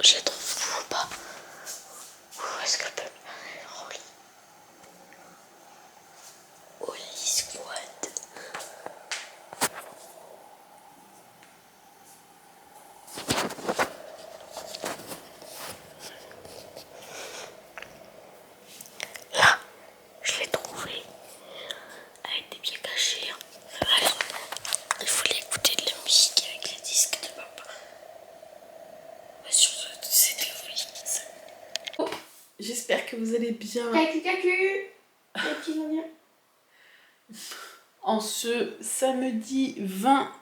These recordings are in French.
Je la trouve fou ou pas? Où est-ce qu'elle peut me mettre au lit? Au lit squat. Là, je l'ai trouvée. Avec des pieds cachés. Il faut l'écouter de la musique avec les disques de papa. C'était oui. J'espère que vous allez bien. Avec le cacu. Les petits indiens. En ce samedi 20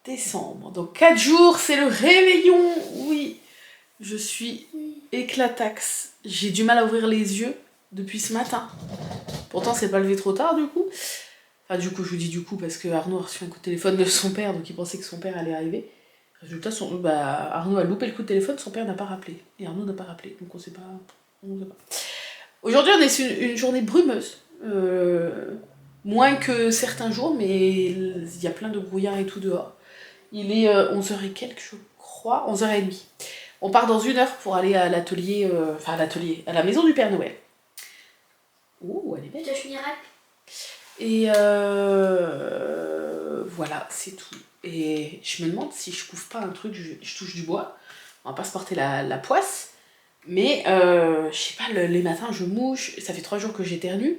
décembre. Donc 4 jours, c'est le réveillon. Oui, je suis éclataxe. J'ai du mal à ouvrir les yeux depuis ce matin. Pourtant, c'est pas levé trop tard du coup. Enfin, du coup, je vous dis du coup parce que Arnaud a reçu un coup de téléphone de son père, donc il pensait que son père allait arriver. Résultat, Arnaud a loupé le coup de téléphone, son père n'a pas rappelé. Et Arnaud n'a pas rappelé, donc on sait pas. Aujourd'hui, on est sur une journée brumeuse. Moins que certains jours, mais il y a plein de brouillard et tout dehors. Il est 11h et quelques, je crois, 11h30. On part dans 1 heure pour aller à l'atelier, à la maison du Père Noël. Oh, elle est belle. Et voilà, c'est tout. Et je me demande si je couvre pas un truc, je touche du bois. On va pas se porter la poisse. Mais je sais pas, les matins je mouche, ça fait 3 jours que j'éternue.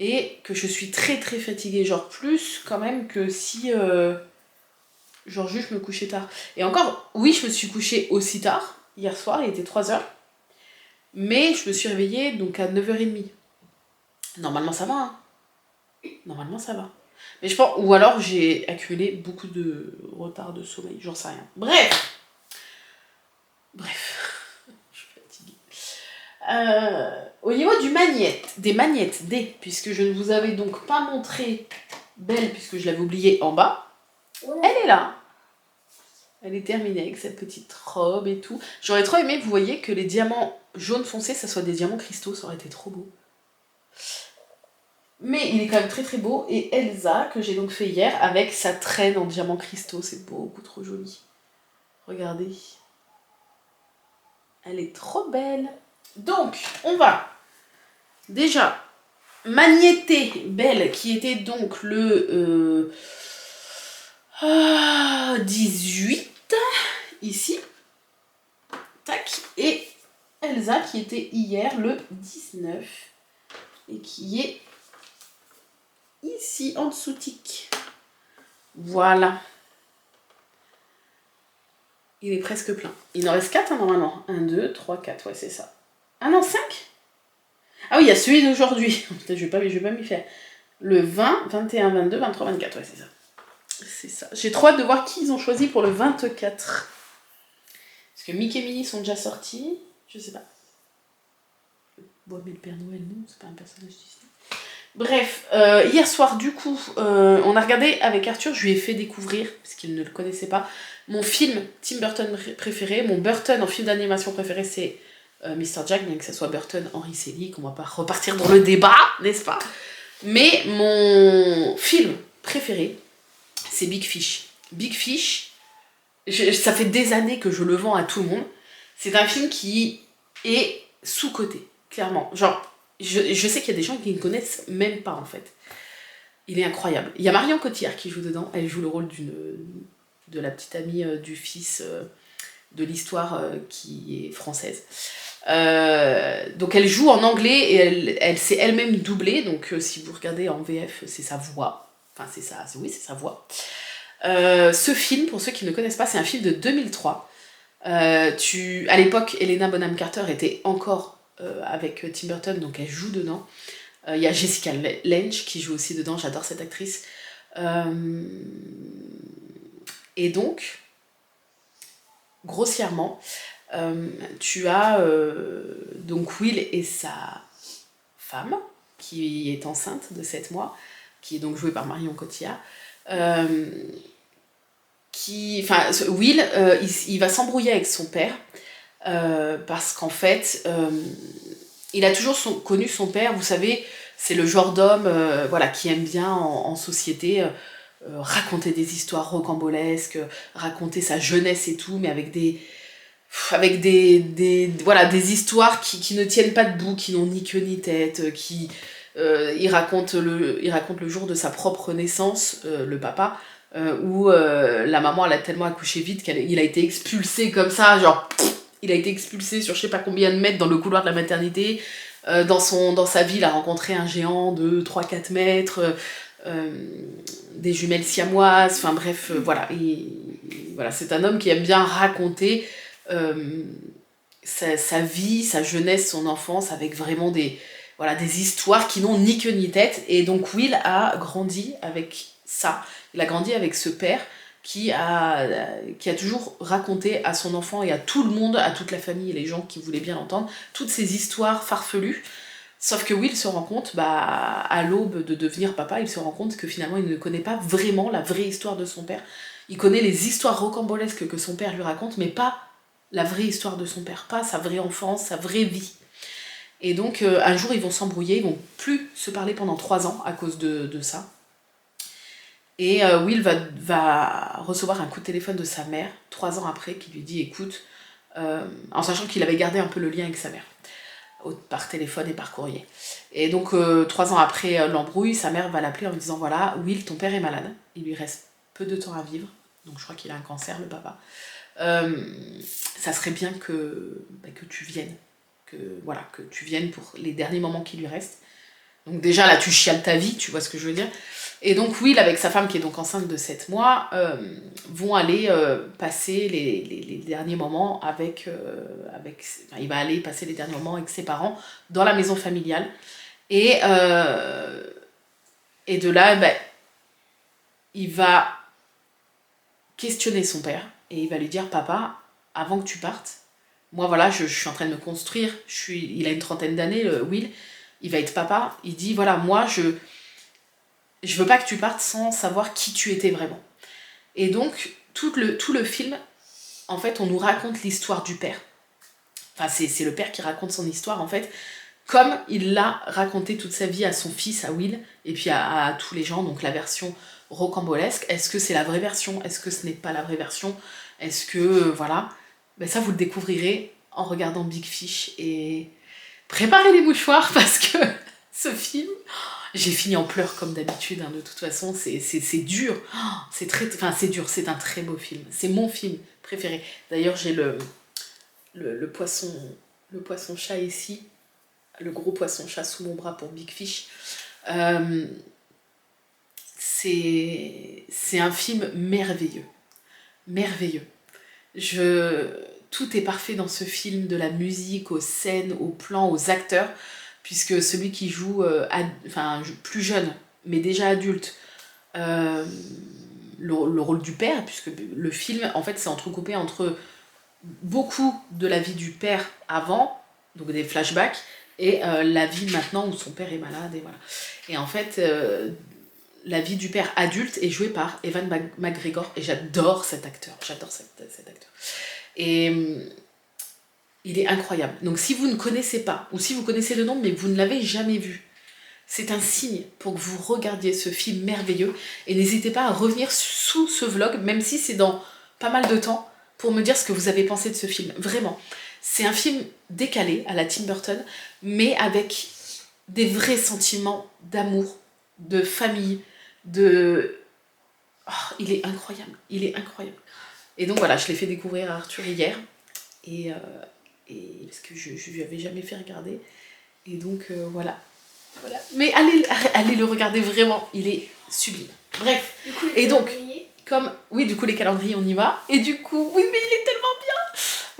Et que je suis très très fatiguée, genre plus quand même que si genre juste je me couchais tard. Et encore, oui, je me suis couchée aussi tard, hier soir, il était 3h, mais je me suis réveillée donc à 9h30. Normalement ça va, hein. Normalement ça va. Mais je pense, ou alors j'ai accumulé beaucoup de retard de sommeil, j'en sais rien. Bref, je suis fatiguée. Au niveau des magnettes, puisque je ne vous avais donc pas montré Belle, puisque je l'avais oubliée en bas, elle est là. Elle est terminée avec cette petite robe et tout. J'aurais trop aimé, vous voyez, que les diamants jaunes foncés, ça soit des diamants cristaux, ça aurait été trop beau. Mais il est quand même très très beau. Et Elsa, que j'ai donc fait hier, avec sa traîne en diamants cristaux, c'est beaucoup trop joli. Regardez. Elle est trop belle. Donc, on va déjà magnéter Belle, qui était donc le 18, ici. Tac. Et Elsa, qui était hier le 19, et qui est ici en dessous tic. Voilà. Il est presque plein. Il en reste 4 hein, normalement. 1, 2, 3, 4. Ouais, c'est ça. Ah non, 5. Ah oui, il y a celui d'aujourd'hui. Peut-être je vais pas m'y faire. Le 20, 21, 22, 23, 24. Ouais, c'est ça. C'est ça. J'ai trop hâte de voir qui ils ont choisi pour le 24. Parce que Mickey et Minnie sont déjà sortis. Je sais pas. Bon, mais le Père Noël, non, c'est pas un personnage Disney. Bref, hier soir, du coup, on a regardé avec Arthur, je lui ai fait découvrir, parce qu'il ne le connaissait pas, mon film Tim Burton préféré. Mon Burton en film d'animation préféré, c'est Mr. Jack, bien que ce soit Burton, Henry Selick, on va pas repartir dans le débat, n'est-ce pas? Mais mon film préféré, c'est Big Fish. Big Fish, ça fait des années que je le vends à tout le monde. C'est un film qui est sous-coté, clairement. Genre, je sais qu'il y a des gens qui ne connaissent même pas, en fait. Il est incroyable. Il y a Marion Cotillard qui joue dedans. Elle joue le rôle de la petite amie du fils de l'histoire qui est française. Donc elle joue en anglais et elle s'est elle-même doublée. Donc si vous regardez en VF, c'est sa voix. Enfin, c'est sa voix. Ce film, pour ceux qui ne connaissent pas, c'est un film de 2003. À l'époque, Helena Bonham Carter était encore avec Tim Burton, donc elle joue dedans. Il y a Jessica Lange qui joue aussi dedans, j'adore cette actrice. Et donc, grossièrement, tu as donc Will et sa femme, qui est enceinte de 7 mois, qui est donc jouée par Marion Cotillard. Will, il va s'embrouiller avec son père, parce qu'en fait, il a toujours connu son père, vous savez, c'est le genre d'homme qui aime bien en société raconter des histoires rocambolesques, raconter sa jeunesse et tout, mais avec voilà, des histoires qui ne tiennent pas debout, qui n'ont ni queue ni tête, il raconte le jour de sa propre naissance, le papa, où la maman elle a tellement accouché vite qu'il a été expulsé comme ça, genre il a été expulsé sur je sais pas combien de mètres dans le couloir de la maternité. Dans sa vie, il a rencontré un géant de 3-4 mètres, des jumelles siamoises, enfin bref, voilà. Voilà, c'est un homme qui aime bien raconter sa vie, sa jeunesse, son enfance, avec vraiment des histoires qui n'ont ni queue ni tête. Et donc Will a grandi avec ça. Il a grandi avec ce père qui a toujours raconté à son enfant et à tout le monde, à toute la famille et les gens qui voulaient bien l'entendre, toutes ces histoires farfelues. Sauf que Will se rend compte, à l'aube de devenir papa, il se rend compte que finalement il ne connaît pas vraiment la vraie histoire de son père. Il connaît les histoires rocambolesques que son père lui raconte, mais pas la vraie histoire de son père, pas sa vraie enfance, sa vraie vie. Et donc un jour ils vont s'embrouiller, ils vont plus se parler pendant 3 ans à cause de ça. Et Will va recevoir un coup de téléphone de sa mère, 3 ans après, qui lui dit écoute, en sachant qu'il avait gardé un peu le lien avec sa mère, par téléphone et par courrier. Et donc 3 ans après l'embrouille, sa mère va l'appeler en lui disant voilà, Will, ton père est malade, il lui reste peu de temps à vivre, donc je crois qu'il a un cancer, le papa. Ça serait bien que tu viennes, que tu viennes pour les derniers moments qui lui restent. Donc déjà là tu chiales ta vie, tu vois ce que je veux dire. Et donc Will avec sa femme qui est donc enceinte de 7 mois vont aller passer les derniers moments il va aller passer les derniers moments avec ses parents dans la maison familiale. Et de là il va questionner son père et il va lui dire papa, avant que tu partes, moi voilà je suis en train de me construire, il a une 30aine d'années, Will, il va être papa, il dit voilà moi je veux pas que tu partes sans savoir qui tu étais vraiment. Et donc tout le film, en fait on nous raconte l'histoire du père, enfin c'est le père qui raconte son histoire en fait, comme il l'a raconté toute sa vie à son fils, à Will, et puis à tous les gens, donc la version rocambolesque. Est-ce que c'est la vraie version? Est-ce que ce n'est pas la vraie version? Est-ce que, voilà, ça vous le découvrirez en regardant Big Fish. Et préparez les mouchoirs parce que ce film, j'ai fini en pleurs comme d'habitude, de toute façon, c'est dur, c'est dur, c'est un très beau film, c'est mon film préféré. D'ailleurs j'ai le poisson chat ici, le gros poisson chat sous mon bras pour Big Fish. C'est un film merveilleux. Merveilleux. Tout est parfait dans ce film, de la musique, aux scènes, aux plans, aux acteurs, puisque celui qui joue, plus jeune, mais déjà adulte, le rôle du père, puisque le film, en fait, c'est entrecoupé entre beaucoup de la vie du père avant, donc des flashbacks, et la vie maintenant où son père est malade, et voilà. Et en fait, la vie du père adulte est jouée par Ewan McGregor, et j'adore cet acteur, Et il est incroyable. Donc si vous ne connaissez pas, ou si vous connaissez le nom, mais vous ne l'avez jamais vu, c'est un signe pour que vous regardiez ce film merveilleux, et n'hésitez pas à revenir sous ce vlog, même si c'est dans pas mal de temps, pour me dire ce que vous avez pensé de ce film. Vraiment. C'est un film décalé à la Tim Burton, mais avec des vrais sentiments d'amour, de famille, il est incroyable, Et donc voilà, je l'ai fait découvrir à Arthur hier, et parce que je lui avais jamais fait regarder, et donc voilà. Mais allez le regarder vraiment, il est sublime. Bref, et donc, oui, du coup les calendriers on y va, et du coup, oui mais il est tellement bien.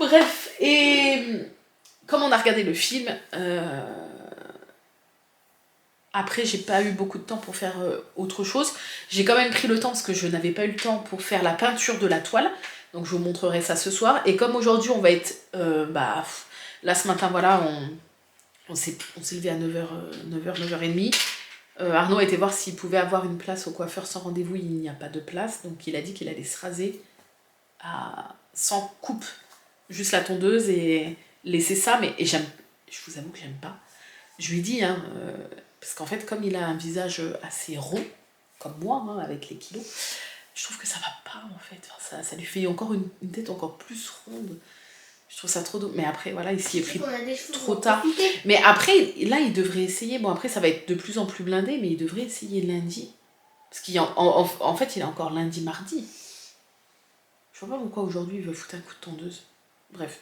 Bref, et comme on a regardé le film, après j'ai pas eu beaucoup de temps pour faire autre chose, j'ai quand même pris le temps parce que je n'avais pas eu le temps pour faire la peinture de la toile, donc je vous montrerai ça ce soir, et comme aujourd'hui on va être, là ce matin voilà, on s'est levé à 9h, 9h30. Arnaud a été voir s'il pouvait avoir une place au coiffeur sans rendez-vous, il n'y a pas de place, donc il a dit qu'il allait se raser sans coupe, juste la tondeuse et laisser ça, mais je vous avoue que j'aime pas. Je lui ai dit, parce qu'en fait comme il a un visage assez rond, comme moi, hein, avec les kilos, je trouve que ça va pas en fait. Enfin, ça lui fait encore une tête encore plus ronde. Je trouve ça trop doux. Mais après, voilà, il s'y est pris trop tard. Mais après, là, il devrait essayer. Bon, après, ça va être de plus en plus blindé, mais il devrait essayer lundi. Parce qu'en fait, il a encore lundi, mardi. Je vois pas pourquoi aujourd'hui il veut foutre un coup de tondeuse. Bref.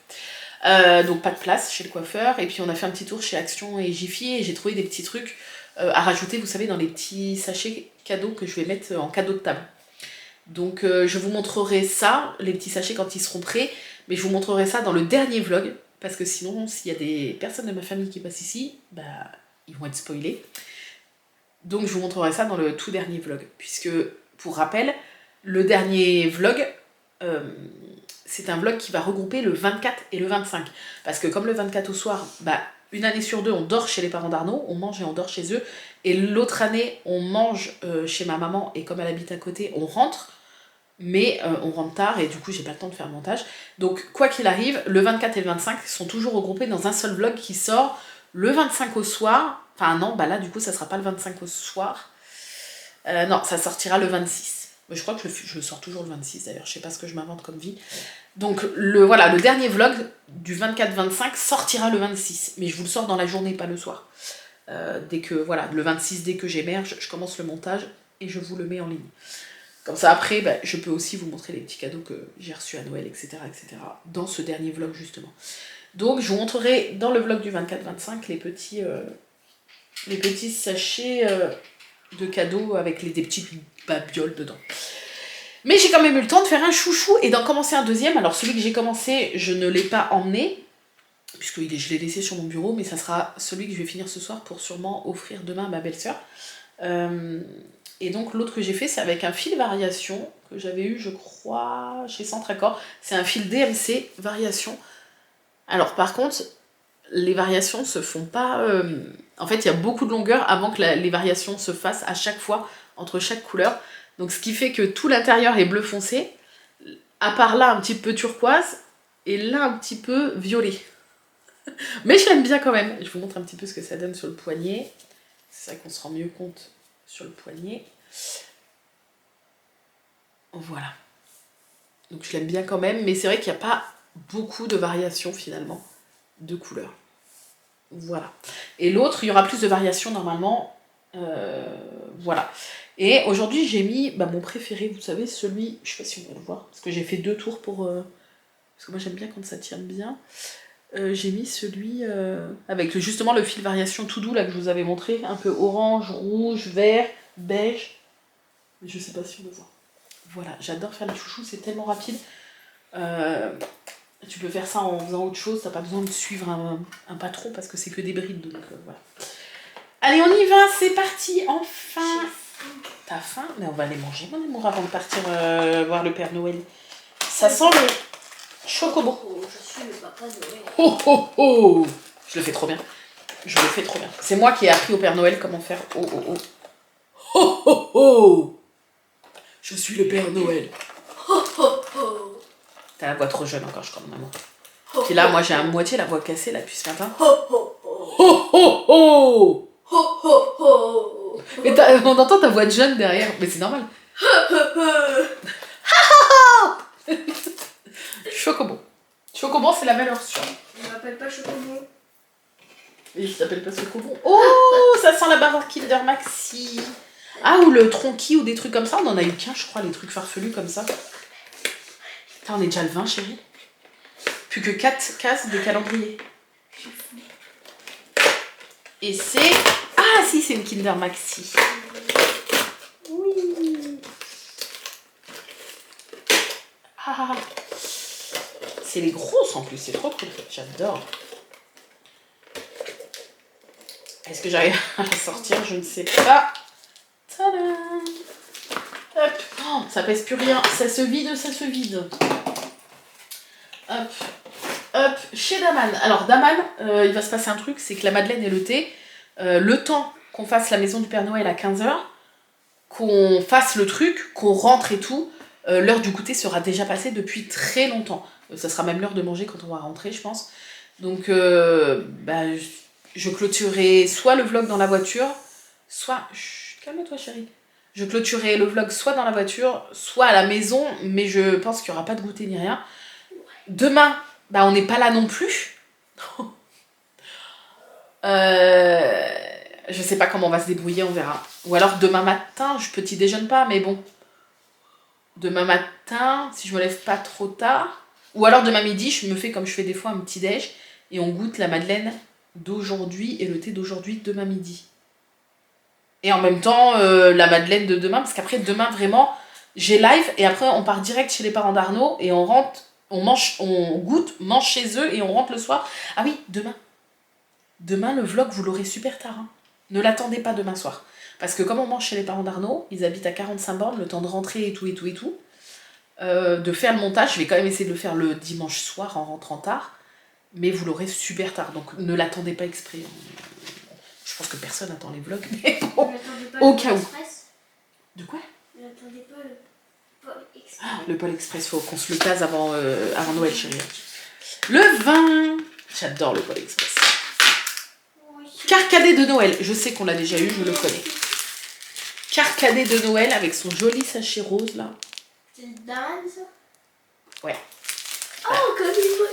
Donc pas de place chez le coiffeur. Et puis on a fait un petit tour chez Action et Jiffy et j'ai trouvé des petits trucs à rajouter, vous savez, dans les petits sachets cadeaux que je vais mettre en cadeau de table. Donc je vous montrerai ça, les petits sachets quand ils seront prêts. Mais je vous montrerai ça dans le dernier vlog. Parce que sinon, s'il y a des personnes de ma famille qui passent ici, bah ils vont être spoilés. Donc je vous montrerai ça dans le tout dernier vlog. Puisque, pour rappel, le dernier vlog... c'est un vlog qui va regrouper le 24 et le 25. Parce que comme le 24 au soir, bah, une année sur deux, on dort chez les parents d'Arnaud, on mange et on dort chez eux. Et l'autre année, on mange chez ma maman et comme elle habite à côté, on rentre. Mais on rentre tard et du coup, j'ai pas le temps de faire le montage. Donc, quoi qu'il arrive, le 24 et le 25 sont toujours regroupés dans un seul vlog qui sort le 25 au soir. Enfin non, bah là, du coup, ça sera pas le 25 au soir. Non, ça sortira le 26. Je crois que je le sors toujours le 26 d'ailleurs, je sais pas ce que je m'invente comme vie. Donc voilà, le dernier vlog du 24-25 sortira le 26, mais je vous le sors dans la journée, pas le soir. Dès que, voilà, le 26, dès que j'émerge, je commence le montage et je vous le mets en ligne. Comme ça après, bah, je peux aussi vous montrer les petits cadeaux que j'ai reçus à Noël, etc., etc. dans ce dernier vlog justement. Donc je vous montrerai dans le vlog du 24-25 les petits sachets de cadeaux avec des petites babioles dedans. Mais j'ai quand même eu le temps de faire un chouchou et d'en commencer un deuxième. Alors celui que j'ai commencé, je ne l'ai pas emmené, puisque je l'ai laissé sur mon bureau, mais ça sera celui que je vais finir ce soir pour sûrement offrir demain à ma belle-sœur. Et donc l'autre que j'ai fait, c'est avec un fil variation, que j'avais eu, je crois, chez Centracor. C'est un fil DMC variation. Alors par contre, les variations se font pas... En fait, il y a beaucoup de longueur avant que les variations se fassent à chaque fois, entre chaque couleur. Donc ce qui fait que tout l'intérieur est bleu foncé, à part là un petit peu turquoise, et là un petit peu violet. Mais je l'aime bien quand même. Je vous montre un petit peu ce que ça donne sur le poignet. C'est ça qu'on se rend mieux compte sur le poignet. Voilà. Donc je l'aime bien quand même, mais c'est vrai qu'il n'y a pas beaucoup de variations finalement de couleurs. Voilà. Et l'autre, il y aura plus de variations normalement. Voilà. Et aujourd'hui, j'ai mis mon préféré, vous savez, celui, je sais pas si vous allez le voir, parce que j'ai fait 2 tours pour... parce que moi j'aime bien quand ça tient bien. J'ai mis celui avec justement le fil variation tout doux là que je vous avais montré, un peu orange, rouge, vert, beige. Mais je sais pas si on le voit. Voilà, j'adore faire les chouchous, c'est tellement rapide. Tu peux faire ça en faisant autre chose, t'as pas besoin de suivre un patron parce que c'est que des brides, donc voilà. Allez, on y va, c'est parti, enfin. T'as faim? Mais on va aller manger, mon amour, avant de partir voir le Père Noël. Ça sent le chocobo. Je suis le papa Noël. Oh oh oh! Je le fais trop bien. Je le fais trop bien. C'est moi qui ai appris au Père Noël comment faire oh oh oh. Oh oh oh! Je suis le Père Noël. Oh oh oh. T'as la voix trop jeune encore, je crois, maman. Puis là, moi, j'ai à moitié la voix cassée, là, depuis ce matin. Oh oh oh. Oh oh oh! Oh oh oh. Mais on entend ta voix de jeune derrière, mais c'est normal. Chocobo. Chocobo, c'est la valeur sûre. Je m'appelle pas Chocobo. Et je t'appelle pas Chocobo. Oh, ça sent la barre Kinder Maxi. Ah, ou le Tronqui, ou des trucs comme ça. On en a eu qu'un, je crois, les trucs farfelus comme ça. Putain, on est déjà le 20, chérie. Plus que 4 cases de calendrier. Et c'est... Ah, si, c'est une Kinder Maxi. Oui. Ah. C'est les grosses en plus, c'est trop cool. J'adore. Est-ce que j'arrive à la sortir? Je ne sais pas. Tadam! Hop. Oh, ça pèse plus rien. Ça se vide, ça se vide. Hop. Hop. Chez Daman. Alors, Daman, il va se passer un truc, c'est que la Madeleine et le thé, le temps qu'on fasse la maison du Père Noël à 15h, qu'on fasse le truc, qu'on rentre et tout, l'heure du goûter sera déjà passée depuis très longtemps. Ça sera même l'heure de manger quand on va rentrer, je pense. Donc, je clôturerai soit le vlog dans la voiture, soit... Chut, calme-toi, chérie. Je clôturerai le vlog soit dans la voiture, soit à la maison, mais je pense qu'il n'y aura pas de goûter ni rien. Demain, bah on n'est pas là non plus. Je sais pas comment on va se débrouiller, on verra. Ou alors demain matin, je petit déjeune pas, mais bon. Demain matin, si je me lève pas trop tard. Ou alors demain midi, je me fais comme je fais des fois un petit déj et on goûte la madeleine d'aujourd'hui et le thé d'aujourd'hui demain midi. Et en même temps, la madeleine de demain, parce qu'après demain vraiment, j'ai live et après on part direct chez les parents d'Arnaud et on rentre, on mange, on goûte, mange chez eux et on rentre le soir. Ah oui, demain. Demain, le vlog, vous l'aurez super tard. Hein. Ne l'attendez pas demain soir. Parce que comme on mange chez les parents d'Arnaud, ils habitent à 45 bornes, le temps de rentrer et tout, de faire le montage, je vais quand même essayer de le faire le dimanche soir en rentrant tard, mais vous l'aurez super tard, donc ne l'attendez pas exprès. Je pense que personne attend les vlogs, mais bon, au cas où. De quoi? Ne l'attendez pas le Pôle Express. Ah, le Pôle Express, faut qu'on se le case avant Noël, chérie. Le 20, j'adore le Pôle Express. Oui. Carcadet de Noël, je sais qu'on l'a déjà eu, je le connais. Carcadet de Noël avec son joli sachet rose là. C'est une dinde ça? Ouais. Oh, comme une...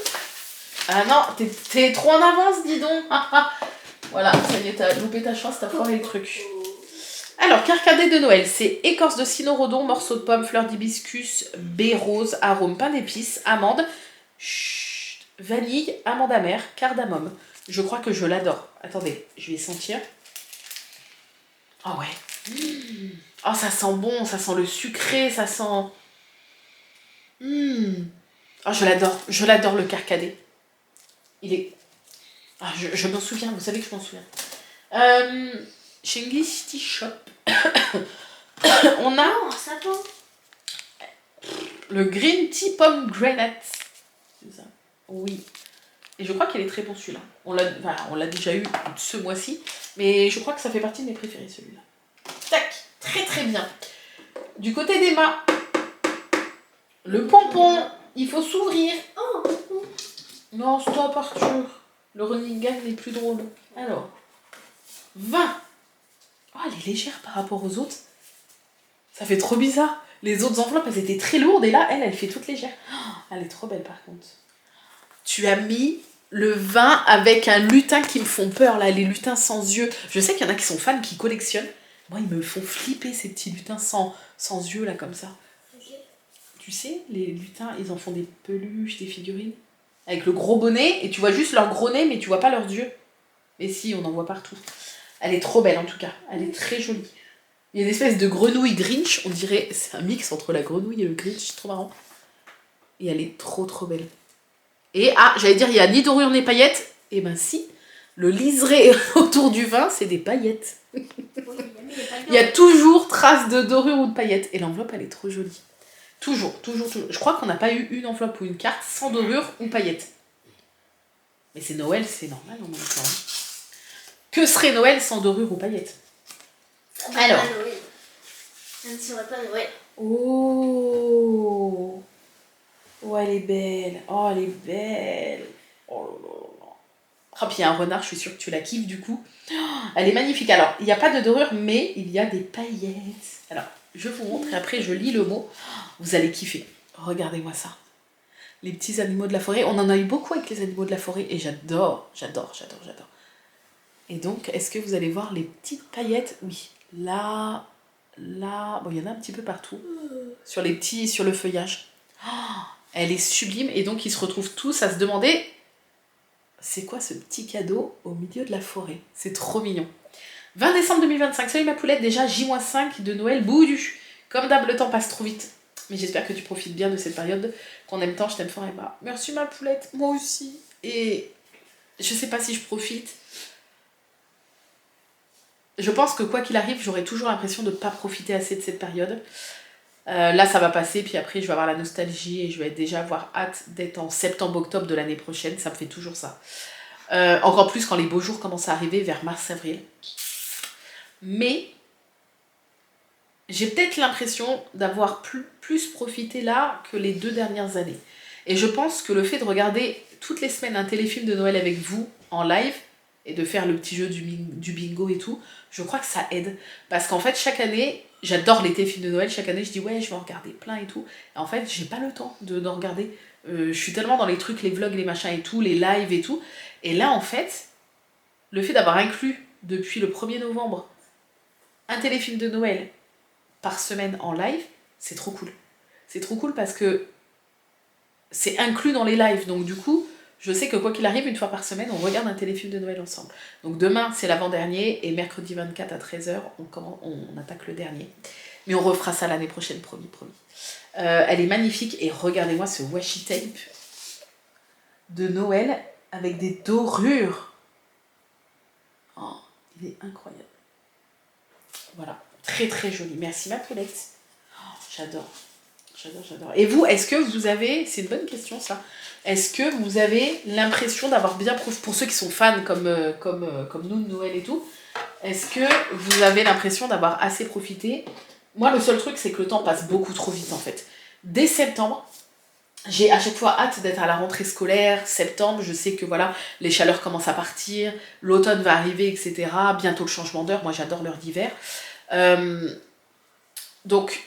Ah non, t'es trop en avance, dis donc. Voilà, ça y est, t'as loupé ta chance, t'as foiré les trucs. Alors, carcadet de Noël, c'est écorce de cynorhodon, morceaux de pomme, fleur d'hibiscus, baie rose, arôme pain d'épices, amande, vanille, amande amère, cardamome. Je crois que je l'adore. Attendez, je vais sentir. Oh ouais. Oh, ça sent bon, ça sent le sucré, ça sent... Oh, je l'adore le carcadet. Il est... Ah, je m'en souviens, vous savez que je m'en souviens. Chez City Shop, on a un sapin. le Green Tea Pomegranate. C'est ça. Oui. Et je crois qu'il est très bon celui-là. On l'a déjà eu ce mois-ci, mais je crois que ça fait partie de mes préférés celui-là. Tac, très très bien. Du côté d'Emma, le pompon, il faut s'ouvrir. Oh, Non, stop Arthur. Le running gag n'est plus drôle. Alors, 20. Oh, elle est légère par rapport aux autres. Ça fait trop bizarre. Les autres enveloppes, elles étaient très lourdes et là, elle fait toute légère. Oh, elle est trop belle par contre. Tu as mis le 20 avec un lutin qui me font peur là, les lutins sans yeux. Je sais qu'il y en a qui sont fans, qui collectionnent. Moi, ils me font flipper ces petits lutins sans yeux là comme ça. okay. Tu sais, les lutins, ils en font des peluches, des figurines. Avec le gros bonnet, et tu vois juste leur gros nez, mais tu vois pas leurs yeux. Mais si, on en voit partout. Elle est trop belle en tout cas, elle est très jolie. Il y a une espèce de grenouille Grinch, on dirait, c'est un mix entre la grenouille et le Grinch, c'est trop marrant. Et elle est trop trop belle. Et j'allais dire, il y a ni dorure ni paillettes. Et ben si, le liseré autour du vin, c'est des paillettes. Oui, Il y a toujours trace de dorure ou de paillettes. Et l'enveloppe, elle est trop jolie. Toujours. Je crois qu'on n'a pas eu une enveloppe ou une carte sans dorure ou paillettes. Mais c'est Noël, c'est normal en même temps. Que serait Noël sans dorure ou paillettes? Alors. Noël. Ça ne serait pas Noël. Oh. Oh, elle est belle. Oh, elle est belle. Oh là là là. Oh, puis il y a un renard, je suis sûre que tu la kiffes du coup. Oh, elle est magnifique. Alors, il n'y a pas de dorure, mais il y a des paillettes. Alors, je vous montre et après je lis le mot. Vous allez kiffer. Regardez-moi ça. Les petits animaux de la forêt. On en a eu beaucoup avec les animaux de la forêt et j'adore. Et donc, est-ce que vous allez voir les petites paillettes? Oui. Là. Bon, il y en a un petit peu partout. Sur le feuillage. Oh, elle est sublime. Et donc, ils se retrouvent tous à se demander, c'est quoi ce petit cadeau au milieu de la forêt? C'est trop mignon. 20 décembre 2025, salut ma poulette, déjà J-5 de Noël boudu. Comme d'hab, le temps passe trop vite. Mais j'espère que tu profites bien de cette période qu'on aime tant, je t'aime fort Emma. Merci ma poulette, moi aussi. Et je sais pas si je profite. Je pense que quoi qu'il arrive, j'aurai toujours l'impression de ne pas profiter assez de cette période. Là, ça va passer, puis après, je vais avoir la nostalgie et je vais déjà avoir hâte d'être en septembre-octobre de l'année prochaine. Ça me fait toujours ça. Encore plus quand les beaux jours commencent à arriver vers mars-avril. Mais j'ai peut-être l'impression d'avoir plus profité là que les 2 dernières années. Et je pense que le fait de regarder toutes les semaines un téléfilm de Noël avec vous en live et de faire le petit jeu du bingo et tout, je crois que ça aide. Parce qu'en fait, chaque année, j'adore les téléfilms de Noël, chaque année je dis ouais je vais en regarder plein et tout. Et en fait j'ai pas le temps d'en regarder. Je suis tellement dans les trucs, les vlogs, les machins et tout, les lives et tout. Et là en fait, le fait d'avoir inclus depuis le 1er novembre un téléfilm de Noël par semaine en live, c'est trop cool. C'est trop cool parce que c'est inclus dans les lives. Donc du coup, je sais que quoi qu'il arrive, une fois par semaine, on regarde un téléfilm de Noël ensemble. Donc demain, c'est l'avant-dernier, et mercredi 24 à 13h, on attaque le dernier. Mais on refera ça l'année prochaine, promis, promis. Elle est magnifique, et regardez-moi ce washi tape de Noël avec des dorures. Oh, il est incroyable. Voilà, très très joli. Merci ma Paulette. Oh, j'adore. J'adore. Et vous, est-ce que vous avez, c'est une bonne question ça, est-ce que vous avez l'impression d'avoir bien profité, pour ceux qui sont fans comme nous de Noël et tout, est-ce que vous avez l'impression d'avoir assez profité? Moi, le seul truc, c'est que le temps passe beaucoup trop vite en fait. Dès septembre, j'ai à chaque fois hâte d'être à la rentrée scolaire. Septembre, je sais que voilà, les chaleurs commencent à partir, l'automne va arriver, etc. Bientôt le changement d'heure, moi j'adore l'heure d'hiver. Donc,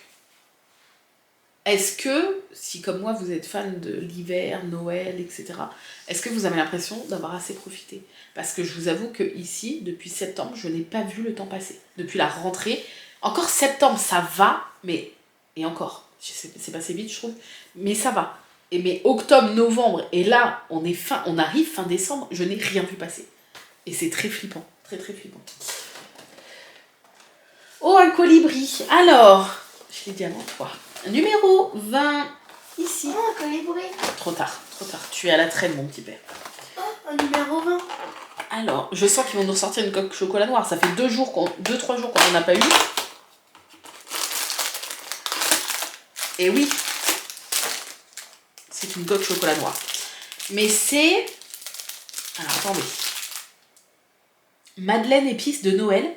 est-ce que, si comme moi vous êtes fan de l'hiver, Noël, etc., est-ce que vous avez l'impression d'avoir assez profité? Parce que je vous avoue que ici, depuis septembre, je n'ai pas vu le temps passer. Depuis la rentrée, encore septembre, ça va, mais... Et encore, c'est passé vite, je trouve, mais ça va. Et mais octobre, novembre, et là, on arrive fin décembre, je n'ai rien vu passer. Et c'est très flippant, très très flippant. Oh, un colibri. Alors, je l'ai dit avant toi. Numéro 20, ici. Oh, un colibri. Trop tard. Tu es à la traîne, mon petit père. Oh, un numéro 20. Alors, je sens qu'ils vont nous ressortir une coque chocolat noir. Ça fait 2-3 jours qu'on n'en a pas eu. Et oui, c'est une coque chocolat noir. Mais c'est... Alors, attendez. Madeleine épice de Noël,